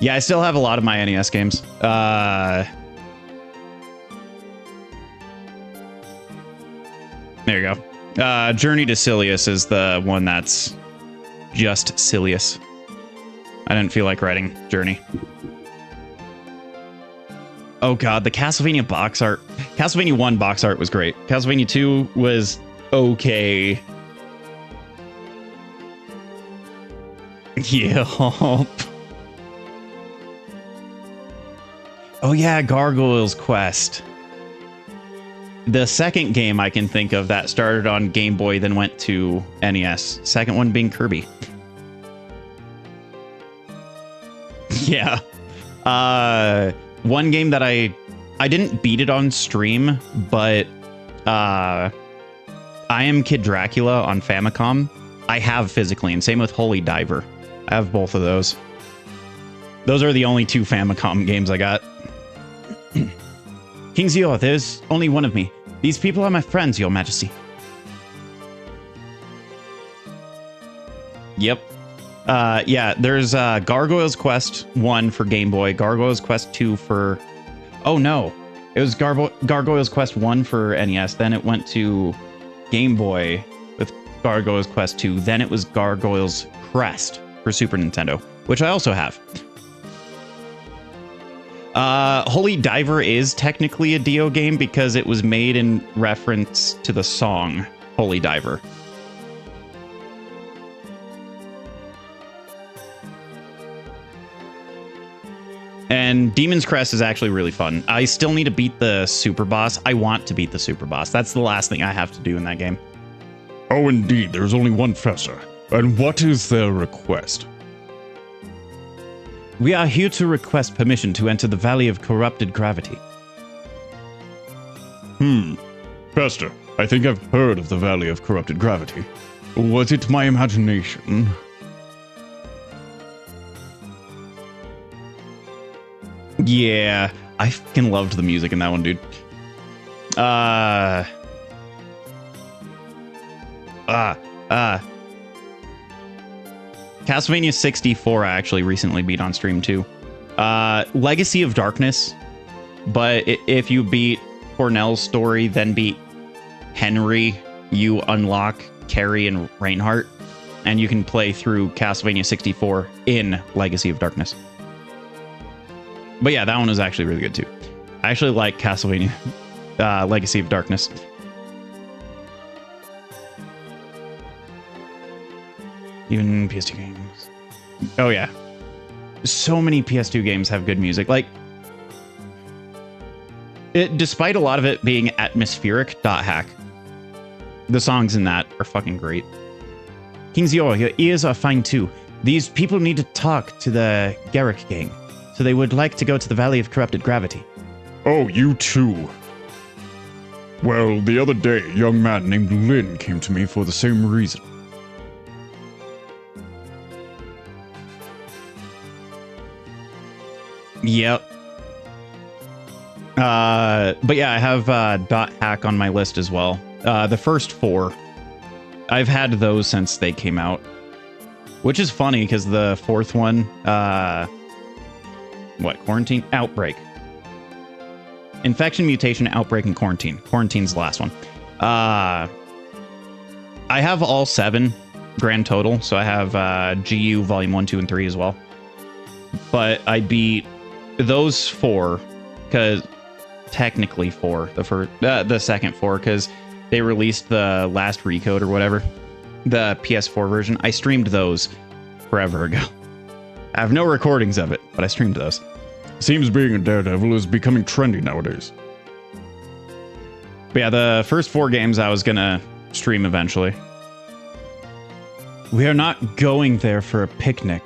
Yeah, I still have a lot of my NES games. There you go. Journey to Silius is the one that's just Silius. I didn't feel like writing Journey. Oh god, the Castlevania box art. Castlevania 1 box art was great. Castlevania 2 was okay. Yup. Oh yeah, Gargoyle's Quest. The second game I can think of that started on Game Boy, then went to NES. Second one being Kirby. Yeah. One game that I didn't beat it on stream, but I Am Kid Dracula on Famicom, I have physically, and same with Holy Diver. I have both of those. Those are the only 2 Famicom games I got. King Zio, there's only one of me. These people are my friends, Your Majesty. Yep. Yeah, there's Gargoyle's Quest 1 for Game Boy, Gargoyle's Quest 2 for... Oh, no. It was Gargoyle's Quest 1 for NES, then it went to Game Boy with Gargoyle's Quest 2, then it was Gargoyle's Crest for Super Nintendo, which I also have. Holy Diver is technically a Dio game because it was made in reference to the song Holy Diver. And Demon's Crest is actually really fun. I still need to beat the super boss. I want to beat the super boss. That's the last thing I have to do in that game. Oh, indeed. There's only one Fester. And what is their request? We are here to request permission to enter the Valley of Corrupted Gravity. Fester, I think I've heard of the Valley of Corrupted Gravity. Was it my imagination? Yeah, I fucking loved the music in that one, dude. Castlevania 64 I actually recently beat on stream too. Legacy of Darkness, but if you beat Cornell's story, then beat Henry, you unlock Carrie and Reinhardt, and you can play through Castlevania 64 in Legacy of Darkness. But yeah, that one was actually really good too. I actually like Castlevania Legacy of Darkness. Even PS2 games. Oh yeah. So many PS2 games have good music. Like, despite a lot of it being atmospheric, .hack, the songs in that are fucking great. King's Yor, your ears are fine too. These people need to talk to the Garrick gang, so they would like to go to the Valley of Corrupted Gravity. Oh, you too. Well, the other day, a young man named Lin came to me for the same reason. Yep. But yeah, I have .hack on my list as well. The first 4, I've had those since they came out, which is funny because the 4th one, Quarantine? Outbreak. Infection, Mutation, Outbreak, and Quarantine. Quarantine's the last one. I have all 7 grand total, so I have GU Volume 1, 2, and 3 as well. But I beat those 4, because technically 4, the second 4, because they released the last recode or whatever, the PS4 version. I streamed those forever ago. I have no recordings of it, but I streamed those. Seems being a daredevil is becoming trendy nowadays. But yeah, the first 4 games I was gonna stream eventually. We are not going there for a picnic.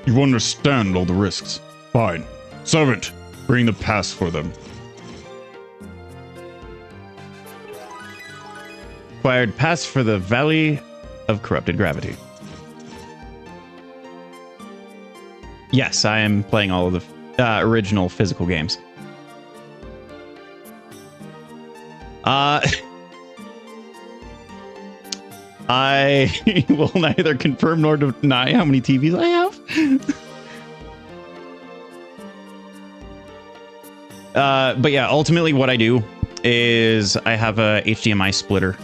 You understand all the risks. Fine. Servant, bring the pass for them. Acquired pass for the Valley of Corrupted Gravity. Yes, I am playing all of the original physical games. I will neither confirm nor deny how many TVs I have. But yeah, ultimately what I do is I have a HDMI splitter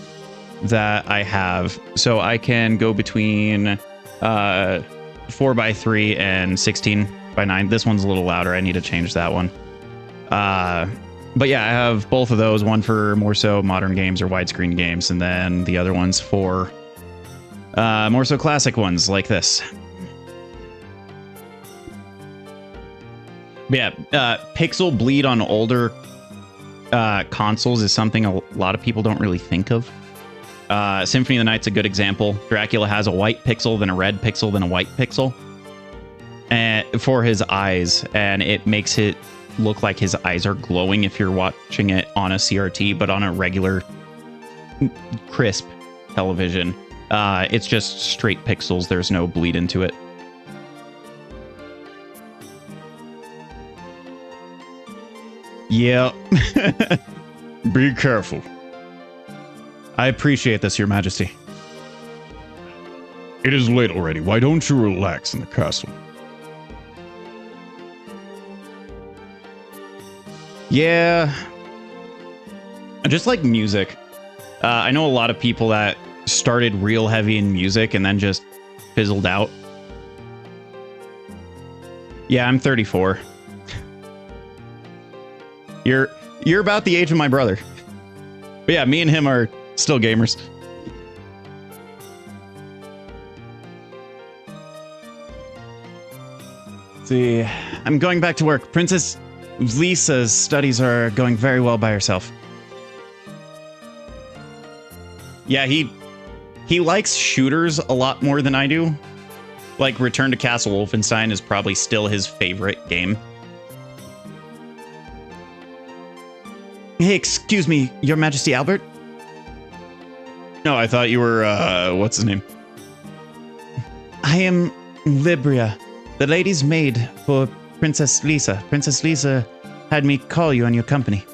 that I have, so I can go between 4:3 and 16:9. This one's a little louder. I need to change that one. But yeah, I have both of those, one for more so modern games or widescreen games, and then the other one's for more so classic ones like this. But yeah, pixel bleed on older consoles is something a lot of people don't really think of. Symphony of the Night's a good example. Dracula has a white pixel, then a red pixel, then a white pixel for his eyes, and it makes it look like his eyes are glowing if you're watching it on a CRT, but on a regular crisp television, it's just straight pixels. There's no bleed into it. Yeah. Be careful. I appreciate this, Your Majesty. It is late already. Why don't you relax in the castle? Yeah. I just like music. I know a lot of people that started real heavy in music and then just fizzled out. Yeah, I'm 34. You're about the age of my brother. But yeah, me and him are still gamers. See, I'm going back to work. Princess Lisa's studies are going very well by herself. Yeah, he likes shooters a lot more than I do. Like, Return to Castle Wolfenstein is probably still his favorite game. Hey, excuse me, Your Majesty Albert? No, I thought you were, what's his name? I am Libria, the lady's maid for Princess Lisa. Princess Lisa had me call you on your company.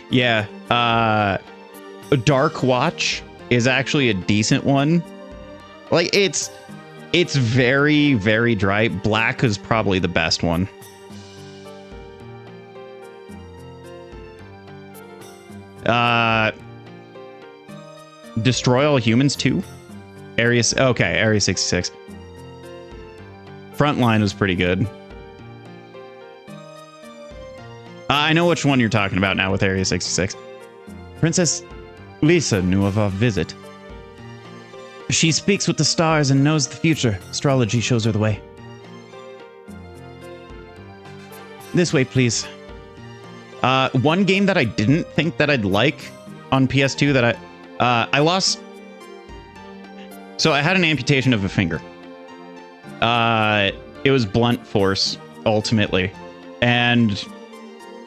Yeah, Dark Watch is actually a decent one. Like, it's very, very dry. Black is probably the best one. Destroy All Humans 2? Area 66. Frontline was pretty good. I know which one you're talking about now with Area 66. Princess Lisa knew of our visit. She speaks with the stars and knows the future. Astrology shows her the way. This way, please. One game that I didn't think that I'd like on PS2 that I lost. So I had an amputation of a finger. It was blunt force, ultimately. And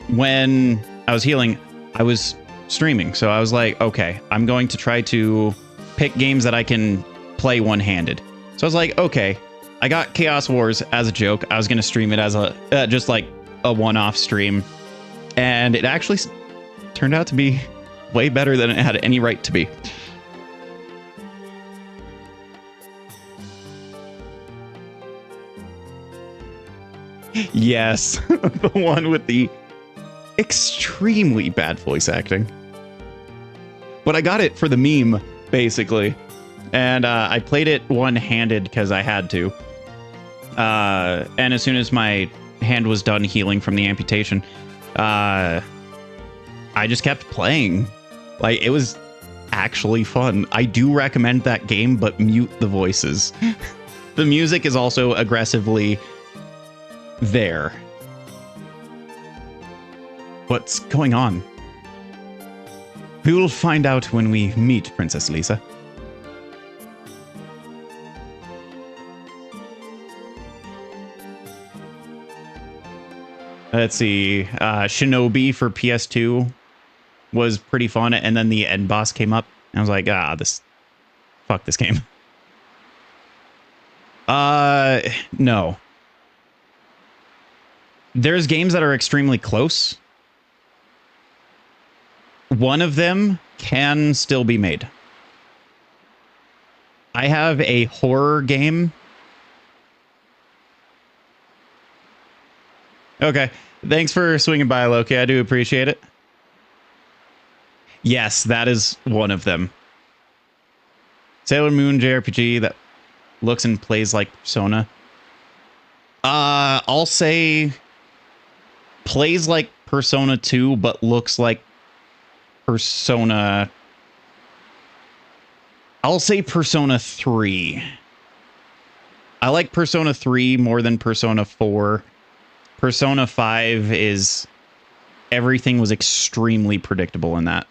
when I was healing, I was streaming. So I was like, okay, I'm going to try to pick games that I can play one-handed. So I was like, okay, I got Chaos Wars as a joke. I was going to stream it as a just like a one-off stream. And it actually turned out to be way better than it had any right to be. Yes, the one with the extremely bad voice acting. But I got it for the meme, basically. And I played it one-handed because I had to. And as soon as my hand was done healing from the amputation, I just kept playing. Like, it was actually fun. I do recommend that game, but mute the voices. The music is also aggressively there. What's going on? We will find out when we meet Princess Lisa. Let's see. Shinobi for PS2 was pretty fun, and then the end boss came up, and I was like, fuck this game. No. There's games that are extremely close. One of them can still be made. I have a horror game. Okay. Thanks for swinging by, Loki. I do appreciate it. Yes, that is one of them. Sailor Moon JRPG that looks and plays like Persona. I'll say plays like Persona 2, but looks like Persona. I'll say Persona 3. I like Persona 3 more than Persona 4. Persona 5 is... everything was extremely predictable in that.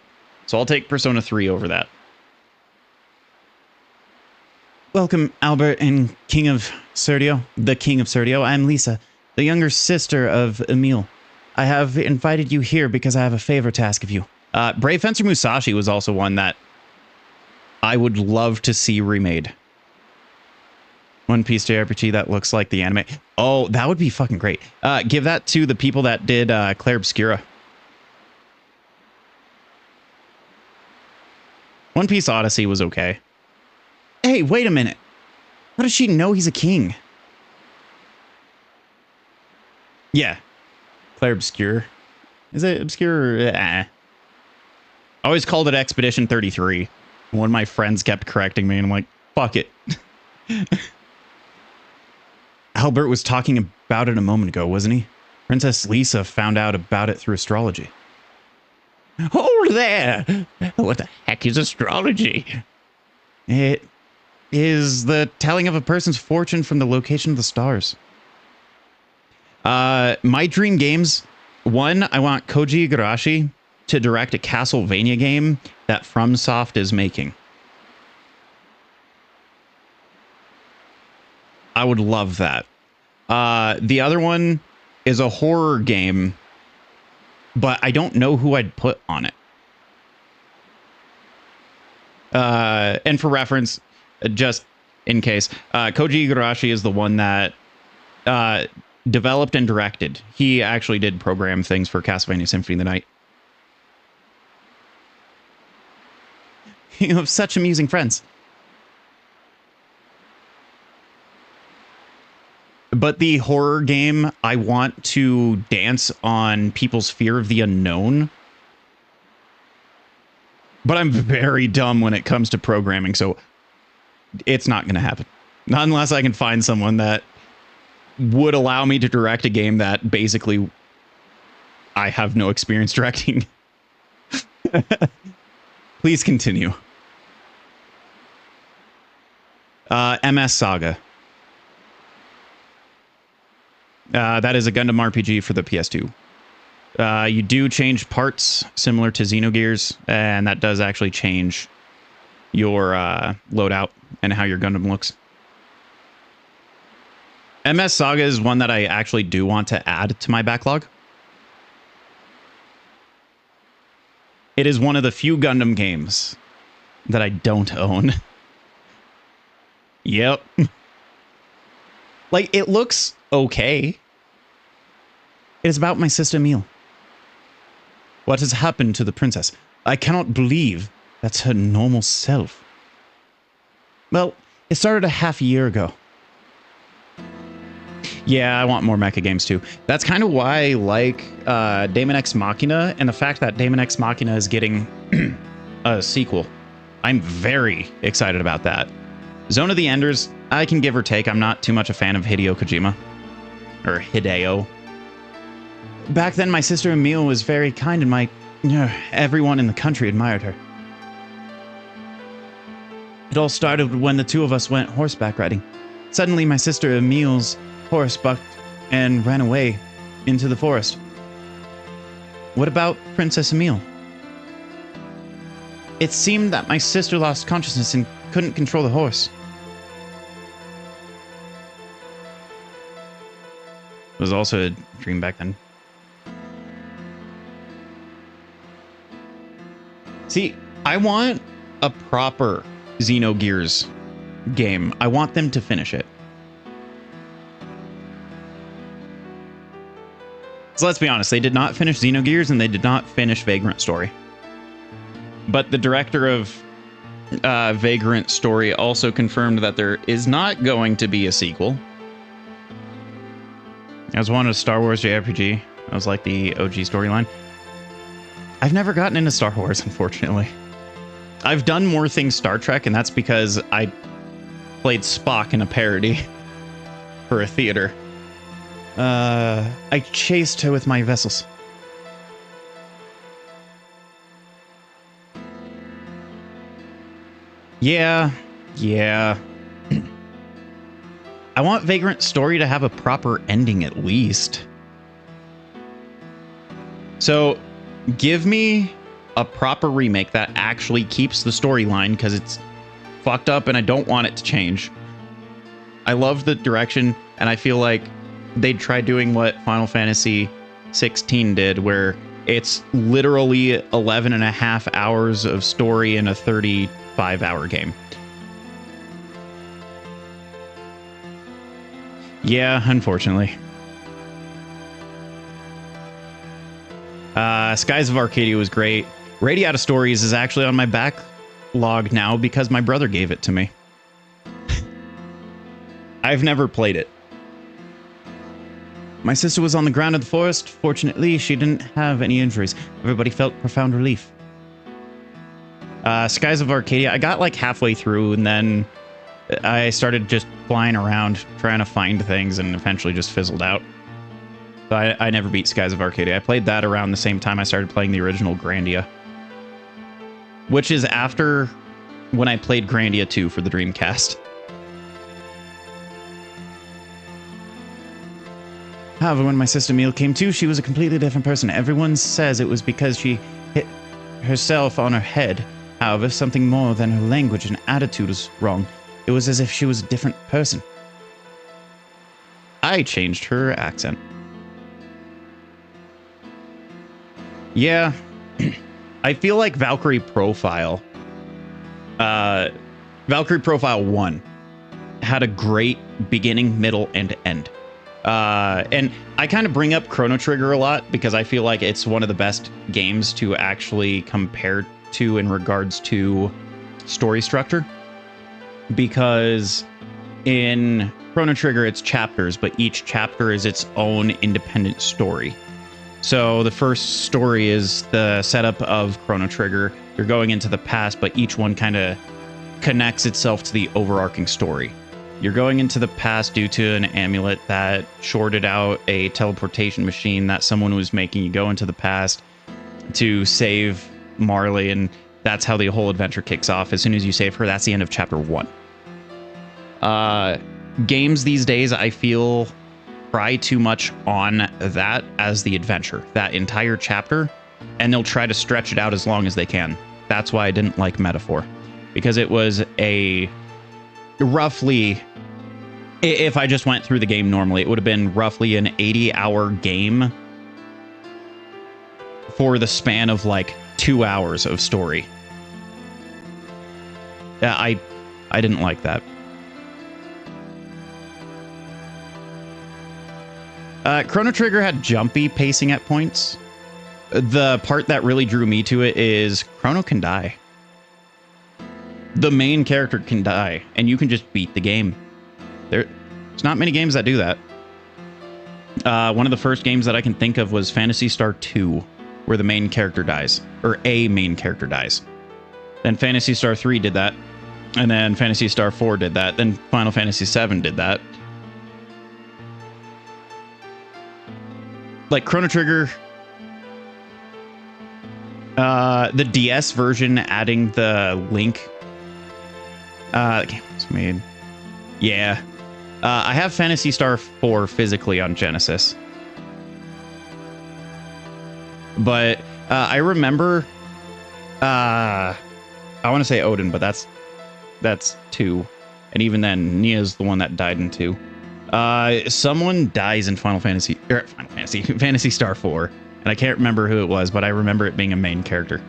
So I'll take Persona 3 over that. Welcome, Albert and King of Serdio. The King of Serdio. I'm Lisa, the younger sister of Emil. I have invited you here because I have a favor to ask of you. Brave Fencer Musashi was also one that I would love to see remade. One Piece JRPG that looks like the anime. Oh, that would be fucking great. Give that to the people that did Claire Obscura. One Piece Odyssey was okay. Hey, wait a minute. How does she know he's a king? Yeah. Claire Obscure. Is it Obscure? I always called it Expedition 33. One of my friends kept correcting me, and I'm like, fuck it. Albert was talking about it a moment ago, wasn't he? Princess Lisa found out about it through astrology. Hold there! What the heck is astrology? It is the telling of a person's fortune from the location of the stars. My dream games. One, I want Koji Igarashi to direct a Castlevania game that FromSoft is making. I would love that. The other one is a horror game, but I don't know who I'd put on it. And for reference, just in case, Koji Igarashi is the one that developed and directed. He actually did program things for Castlevania Symphony of the Night. You have such amusing friends. But the horror game, I want to dance on people's fear of the unknown. But I'm very dumb when it comes to programming, so it's not going to happen. Not unless I can find someone that would allow me to direct a game that basically I have no experience directing. Please continue. MS Saga. That is a Gundam RPG for the PS2. You do change parts similar to Xenogears, and that does actually change your loadout and how your Gundam looks. MS Saga is one that I actually do want to add to my backlog. It is one of the few Gundam games that I don't own. Yep. Like, it looks okay. It is about my sister Emile. What has happened to the princess? I cannot believe that's her normal self. Well, it started a half a year ago. Yeah, I want more mecha games too. That's kind of why I like Daemon X Machina, and the fact that Daemon X Machina is getting a sequel. I'm very excited about that. Zone of the Enders, I can give or take. I'm not too much a fan of Hideo Kojima. Or Hideo. Back then, my sister Emile was very kind, and everyone in the country admired her. It all started when the two of us went horseback riding. Suddenly, my sister Emile's horse bucked and ran away into the forest. What about Princess Emile? It seemed that my sister lost consciousness and couldn't control the horse. It was also a dream back then. See, I want a proper Xenogears game. I want them to finish it. So let's be honest, they did not finish Xenogears and they did not finish Vagrant Story. But the director of Vagrant Story also confirmed that there is not going to be a sequel. I was wanting a Star Wars JRPG. I was like the OG storyline. I've never gotten into Star Wars, unfortunately. I've done more things Star Trek, and that's because I played Spock in a parody for a theater. I chased her with my vessels. Yeah. I want Vagrant Story to have a proper ending at least. So, give me a proper remake that actually keeps the storyline, because it's fucked up and I don't want it to change. I love the direction, and I feel like they'd try doing what Final Fantasy 16 did, where it's literally 11 and a half hours of story in a 35-hour game. Yeah, unfortunately. Skies of Arcadia was great. Radiata Stories is actually on my backlog now because my brother gave it to me. I've never played it. My sister was on the ground of the forest. Fortunately, she didn't have any injuries. Everybody felt profound relief. Skies of Arcadia, I got like halfway through, and then I started just flying around trying to find things, and eventually just fizzled out. So I never beat Skies of Arcadia. I played that around the same time I started playing the original Grandia, which is after when I played Grandia 2 for the Dreamcast. However, when my sister Mille came to, she was a completely different person. Everyone says it was because she hit herself on her head. However, something more than her language and attitude was wrong. It was as if she was a different person. I changed her accent. Yeah. I feel like Valkyrie Profile 1 had a great beginning, middle, and end. And I kind of bring up Chrono Trigger a lot because I feel like it's one of the best games to actually compare to in regards to story structure. Because in Chrono Trigger, it's chapters, but each chapter is its own independent story. So the first story is the setup of Chrono Trigger. You're going into the past, but each one kind of connects itself to the overarching story. You're going into the past due to an amulet that shorted out a teleportation machine that someone was making. You go into the past to save Marley, and that's how the whole adventure kicks off. As soon as you save her, that's the end of chapter 1. Games these days, I feel, try too much on that as the adventure, that entire chapter, and they'll try to stretch it out as long as they can. That's why I didn't like Metaphor, because it was a roughly, if I just went through the game normally, it would have been roughly an 80-hour game for the span of like 2 hours of story. Yeah, I didn't like that. Chrono Trigger had jumpy pacing at points. The part that really drew me to it is Chrono can die. The main character can die, and you can just beat the game. There's not many games that do that. One of the first games that I can think of was Phantasy Star 2, where the main character dies, or a main character dies. Then Phantasy Star 3 did that, and then Phantasy Star 4 did that, then Final Fantasy 7 did that. Like Chrono Trigger, the DS version adding the Link. The game was made. Yeah. I have Phantasy Star 4 physically on Genesis. But I remember, I want to say Odin, but that's 2. And even then, Nia's the one that died in 2. Someone dies in Fantasy Star 4, and I can't remember who it was, but I remember it being a main character.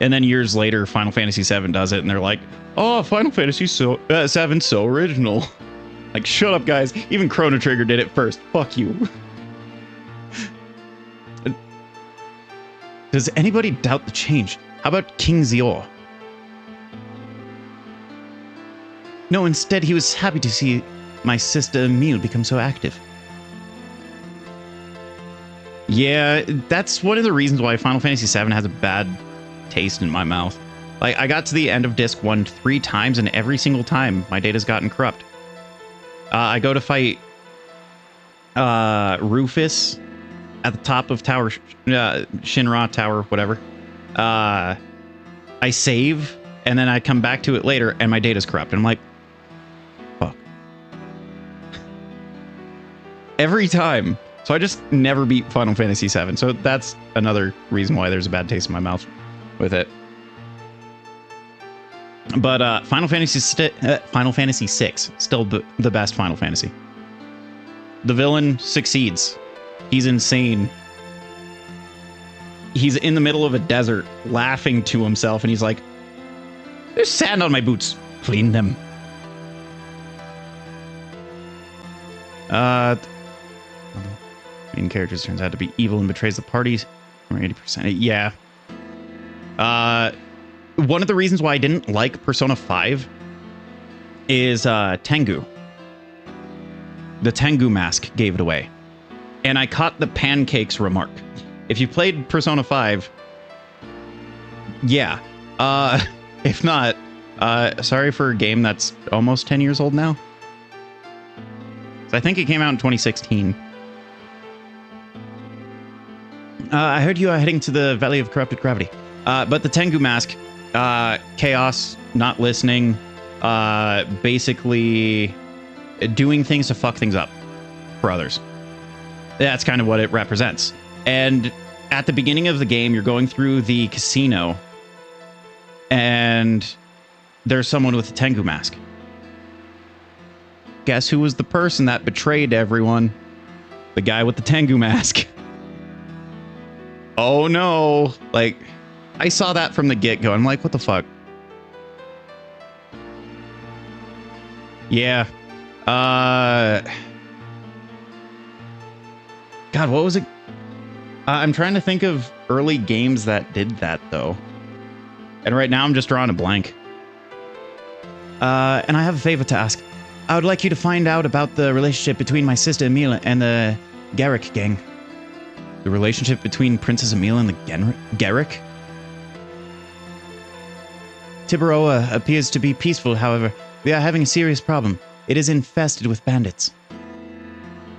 And then years later, Final Fantasy 7 does it, and they're like, "Oh, Final Fantasy 7's so original." Like, shut up, guys. Even Chrono Trigger did it first. Fuck you. Does anybody doubt the change? How about King Zior? No, instead, he was happy to see my sister Emile become so active. Yeah, that's one of the reasons why Final Fantasy VII has a bad taste in my mouth. Like, I got to the end of disc 1 3 times, and every single time my data's gotten corrupt. I go to fight Rufus at the top of Tower Shinra Tower, whatever. I save, and then I come back to it later, and my data's corrupt. And I'm like, fuck. Every time. So I just never beat Final Fantasy VII. So that's another reason why there's a bad taste in my mouth with it. But Final Fantasy VI, still the best Final Fantasy. The villain succeeds. He's insane. He's in the middle of a desert, laughing to himself, and he's like, "There's sand on my boots. Clean them." Main characters turns out to be evil and betrays the party. Or 80%. Yeah. One of the reasons why I didn't like Persona 5 is Tengu. The Tengu mask gave it away. And I caught the pancakes remark. If you played Persona 5, yeah. If not, sorry for a game that's almost 10 years old now. So I think it came out in 2016. I heard you are heading to the Valley of Corrupted Gravity. But the Tengu mask chaos, not listening, basically doing things to fuck things up for others. That's kind of what it represents. And at the beginning of the game, you're going through the casino, and there's someone with a Tengu mask. Guess who was the person that betrayed everyone? The guy with the Tengu mask. Oh no. Like, I saw that from the get-go. I'm like, what the fuck? Yeah. God, what was it? I'm trying to think of early games that did that, though. And right now I'm just drawing a blank. And I have a favor to ask. I would like you to find out about the relationship between my sister Emil and the Garrick gang. The relationship between Princess Emil and the Garrick? Tiburoa appears to be peaceful, however. We are having a serious problem. It is infested with bandits.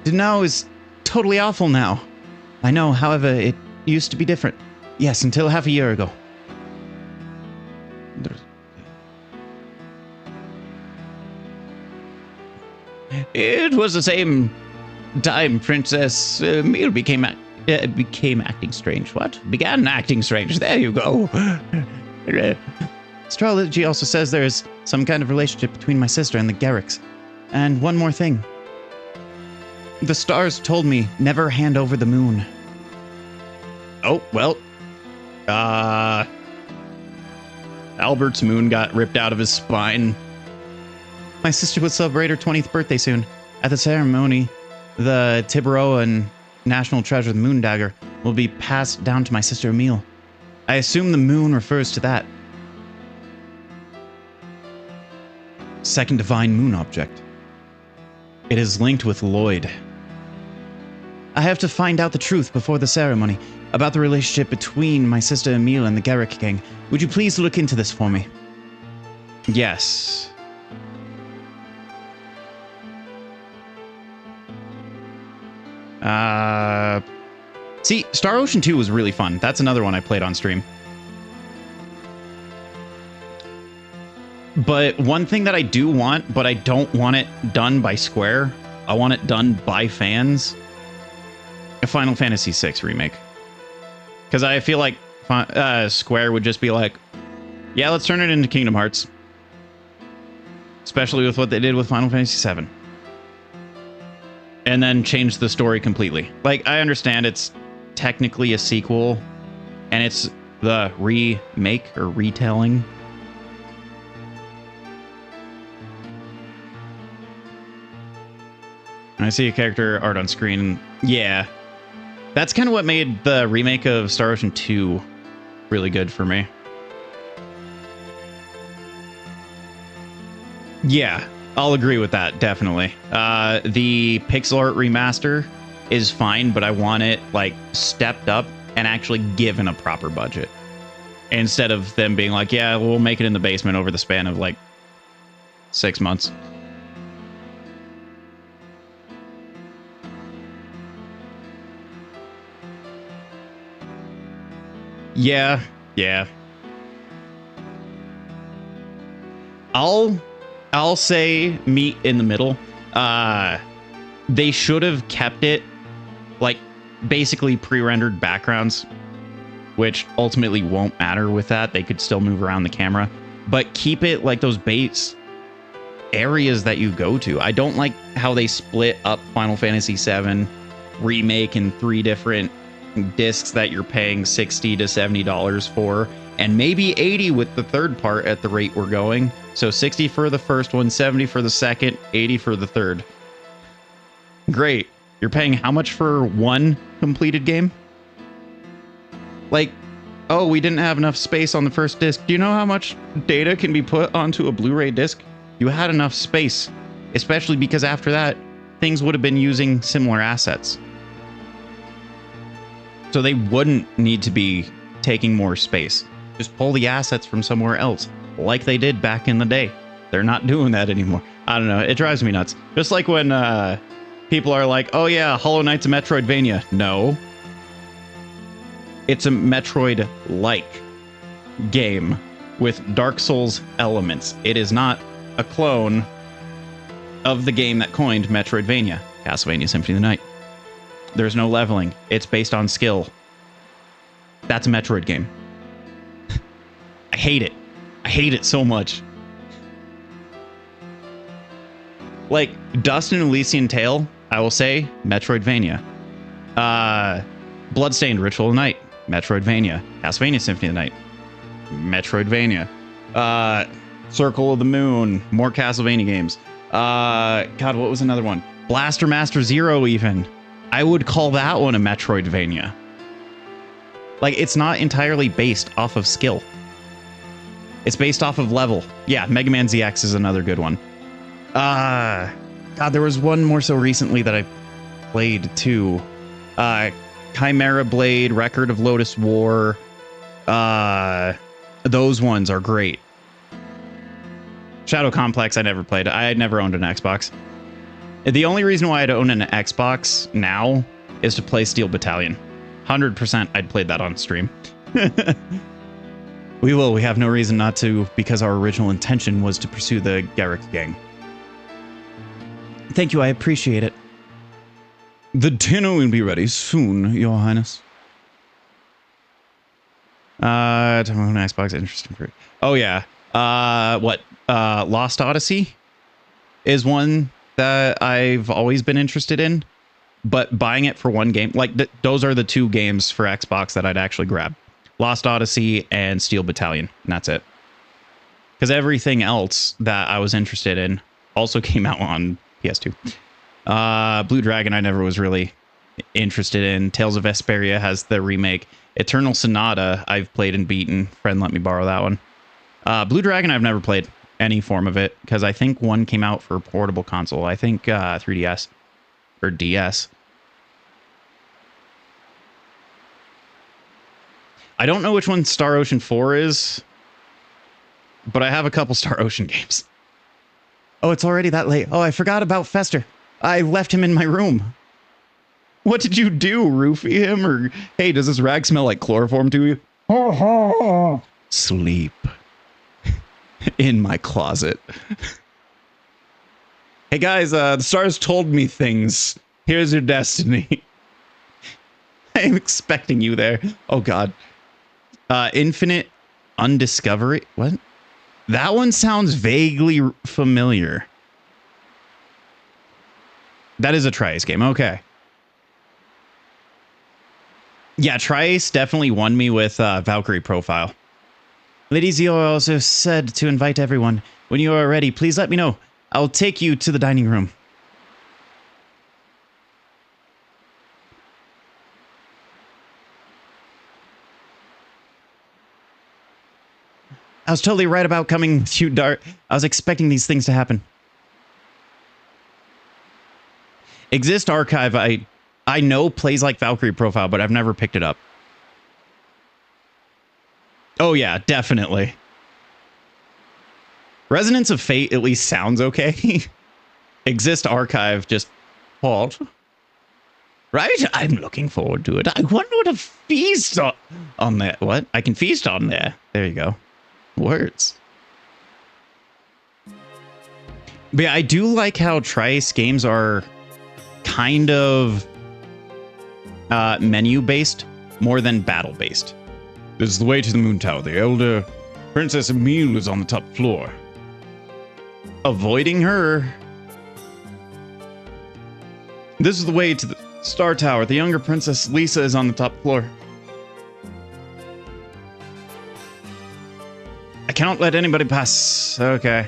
Denau is totally awful now. I know, however, it used to be different. Yes, until half a year ago. It was the same time Princess Emil became acting strange. What? Began acting strange. There you go. Astrology also says there is some kind of relationship between my sister and the Garricks. And one more thing. The stars told me never hand over the moon. Oh, well. Albert's moon got ripped out of his spine. My sister will celebrate her 20th birthday soon. At the ceremony, the Tiburoan national treasure, the moon dagger, will be passed down to my sister Emil. I assume the moon refers to that. Second divine moon object. It is linked with Lloyd. I have to find out the truth before the ceremony about the relationship between my sister Emil and the Garrick gang. Would you please look into this for me? Yes. See, Star Ocean 2 was really fun. That's another one I played on stream. But one thing that I do want, but I don't want it done by Square, I want it done by fans, a Final Fantasy VI remake. Because I feel like Square would just be like, yeah, let's turn it into Kingdom Hearts. Especially with what they did with Final Fantasy VII. And then change the story completely. Like, I understand it's technically a sequel, and it's the remake or retelling. I see a character art on screen. Yeah. That's kind of what made the remake of Star Ocean 2 really good for me. Yeah, I'll agree with that, definitely. The pixel art remaster is fine, but I want it, like, stepped up and actually given a proper budget. Instead of them being like, yeah, we'll make it in the basement over the span of, like, 6 months. Yeah. I'll say meet in the middle. They should have kept it like basically pre-rendered backgrounds, which ultimately won't matter with that. They could still move around the camera, but keep it like those base areas that you go to. I don't like how they split up Final Fantasy VII Remake in 3 different discs that you're paying $60 to $70 for, and maybe 80 with the third part at the rate we're going. So 60 for the first one, 70 for the second, 80 for the third. Great. You're paying how much for one completed game? Like, oh, we didn't have enough space on the first disc. Do you know how much data can be put onto a Blu-ray disc? You had enough space, especially because after that, things would have been using similar assets. So they wouldn't need to be taking more space. Just pull the assets from somewhere else, like they did back in the day. They're not doing that anymore. I don't know. It drives me nuts. Just like when people are like, oh yeah, Hollow Knight's a Metroidvania. No. It's a Metroid-like game with Dark Souls elements. It is not a clone of the game that coined Metroidvania, Castlevania Symphony of the Night. There's no leveling. It's based on skill. That's a Metroid game. I hate it. I hate it so much. Like, Dust and Elysian Tale, I will say, Metroidvania. Bloodstained Ritual of the Night, Metroidvania. Castlevania Symphony of the Night, Metroidvania. Circle of the Moon, more Castlevania games. God, what was another one? Blaster Master Zero, even. I would call that one a Metroidvania. Like, it's not entirely based off of skill. It's based off of level. Yeah, Mega Man ZX is another good one. God, there was one more so recently that I played too. Chimera Blade, Record of Lotus War. Those ones are great. Shadow Complex I never played. I had never owned an Xbox. The only reason why I'd own an Xbox now is to play Steel Battalion. 100% I'd played that on stream. We will. We have no reason not to, because our original intention was to pursue the Garrick gang. Thank you. I appreciate it. The dinner will be ready soon, Your Highness. Xbox interesting for. Oh yeah. Lost Odyssey is one that I've always been interested in, but buying it for one game, like those are the two games for Xbox that I'd actually grab. Lost Odyssey and Steel Battalion, and that's it. Because everything else that I was interested in also came out on PS2. Blue Dragon I never was really interested in. Tales of Vesperia has the remake. Eternal Sonata I've played and beaten. Friend let me borrow that one. Blue Dragon I've never played any form of it, because I think one came out for portable console. I think 3DS or DS. I don't know which one Star Ocean 4 is, but I have a couple Star Ocean games. Oh, it's already that late. Oh, I forgot about Fester. I left him in my room. What did you do? Roofie him? Or, hey, does this rag smell like chloroform to you? Sleep. In my closet. Hey guys, the stars told me things. Here's your destiny. I'm expecting you there. Oh god. Infinite Undiscovery. What? That one sounds vaguely familiar. That is a Tri-Ace game. Okay. Yeah, Tri-Ace definitely won me with Valkyrie Profile. Lady Zio also said to invite everyone. When you are ready, please let me know. I'll take you to the dining room. I was totally right about coming with you, Dart. I was expecting these things to happen. Exist Archive, I know plays like Valkyrie Profile, but I've never picked it up. Oh yeah, definitely. Resonance of Fate at least sounds okay. Exist Archive just halt. Right? I'm looking forward to it. I wonder what a feast on there. What? I can feast on there. There you go. Words. But yeah, I do like how Tri-Ace games are kind of menu-based more than battle-based. This is the way to the Moon Tower. The elder Princess Emile is on the top floor. Avoiding her. This is the way to the Star Tower. The younger Princess Lisa is on the top floor. I cannot let anybody pass. Okay.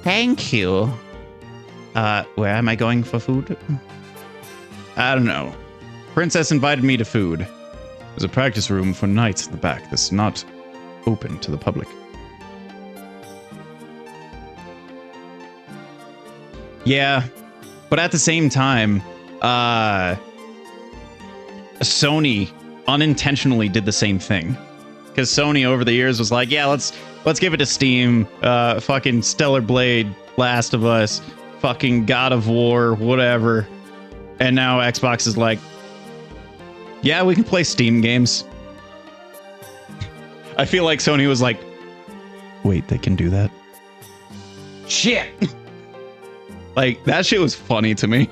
Thank you. Where am I going for food? I don't know. Princess invited me to food. There's a practice room for knights in the back that's not open to the public. Yeah, but at the same time, Sony unintentionally did the same thing. Because Sony over the years was like, yeah, let's give it to Steam, fucking Stellar Blade, Last of Us, fucking God of War, whatever. And now Xbox is like, yeah, we can play Steam games. I feel like Sony was like, Wait, they can do that? Shit! Like, that shit was funny to me.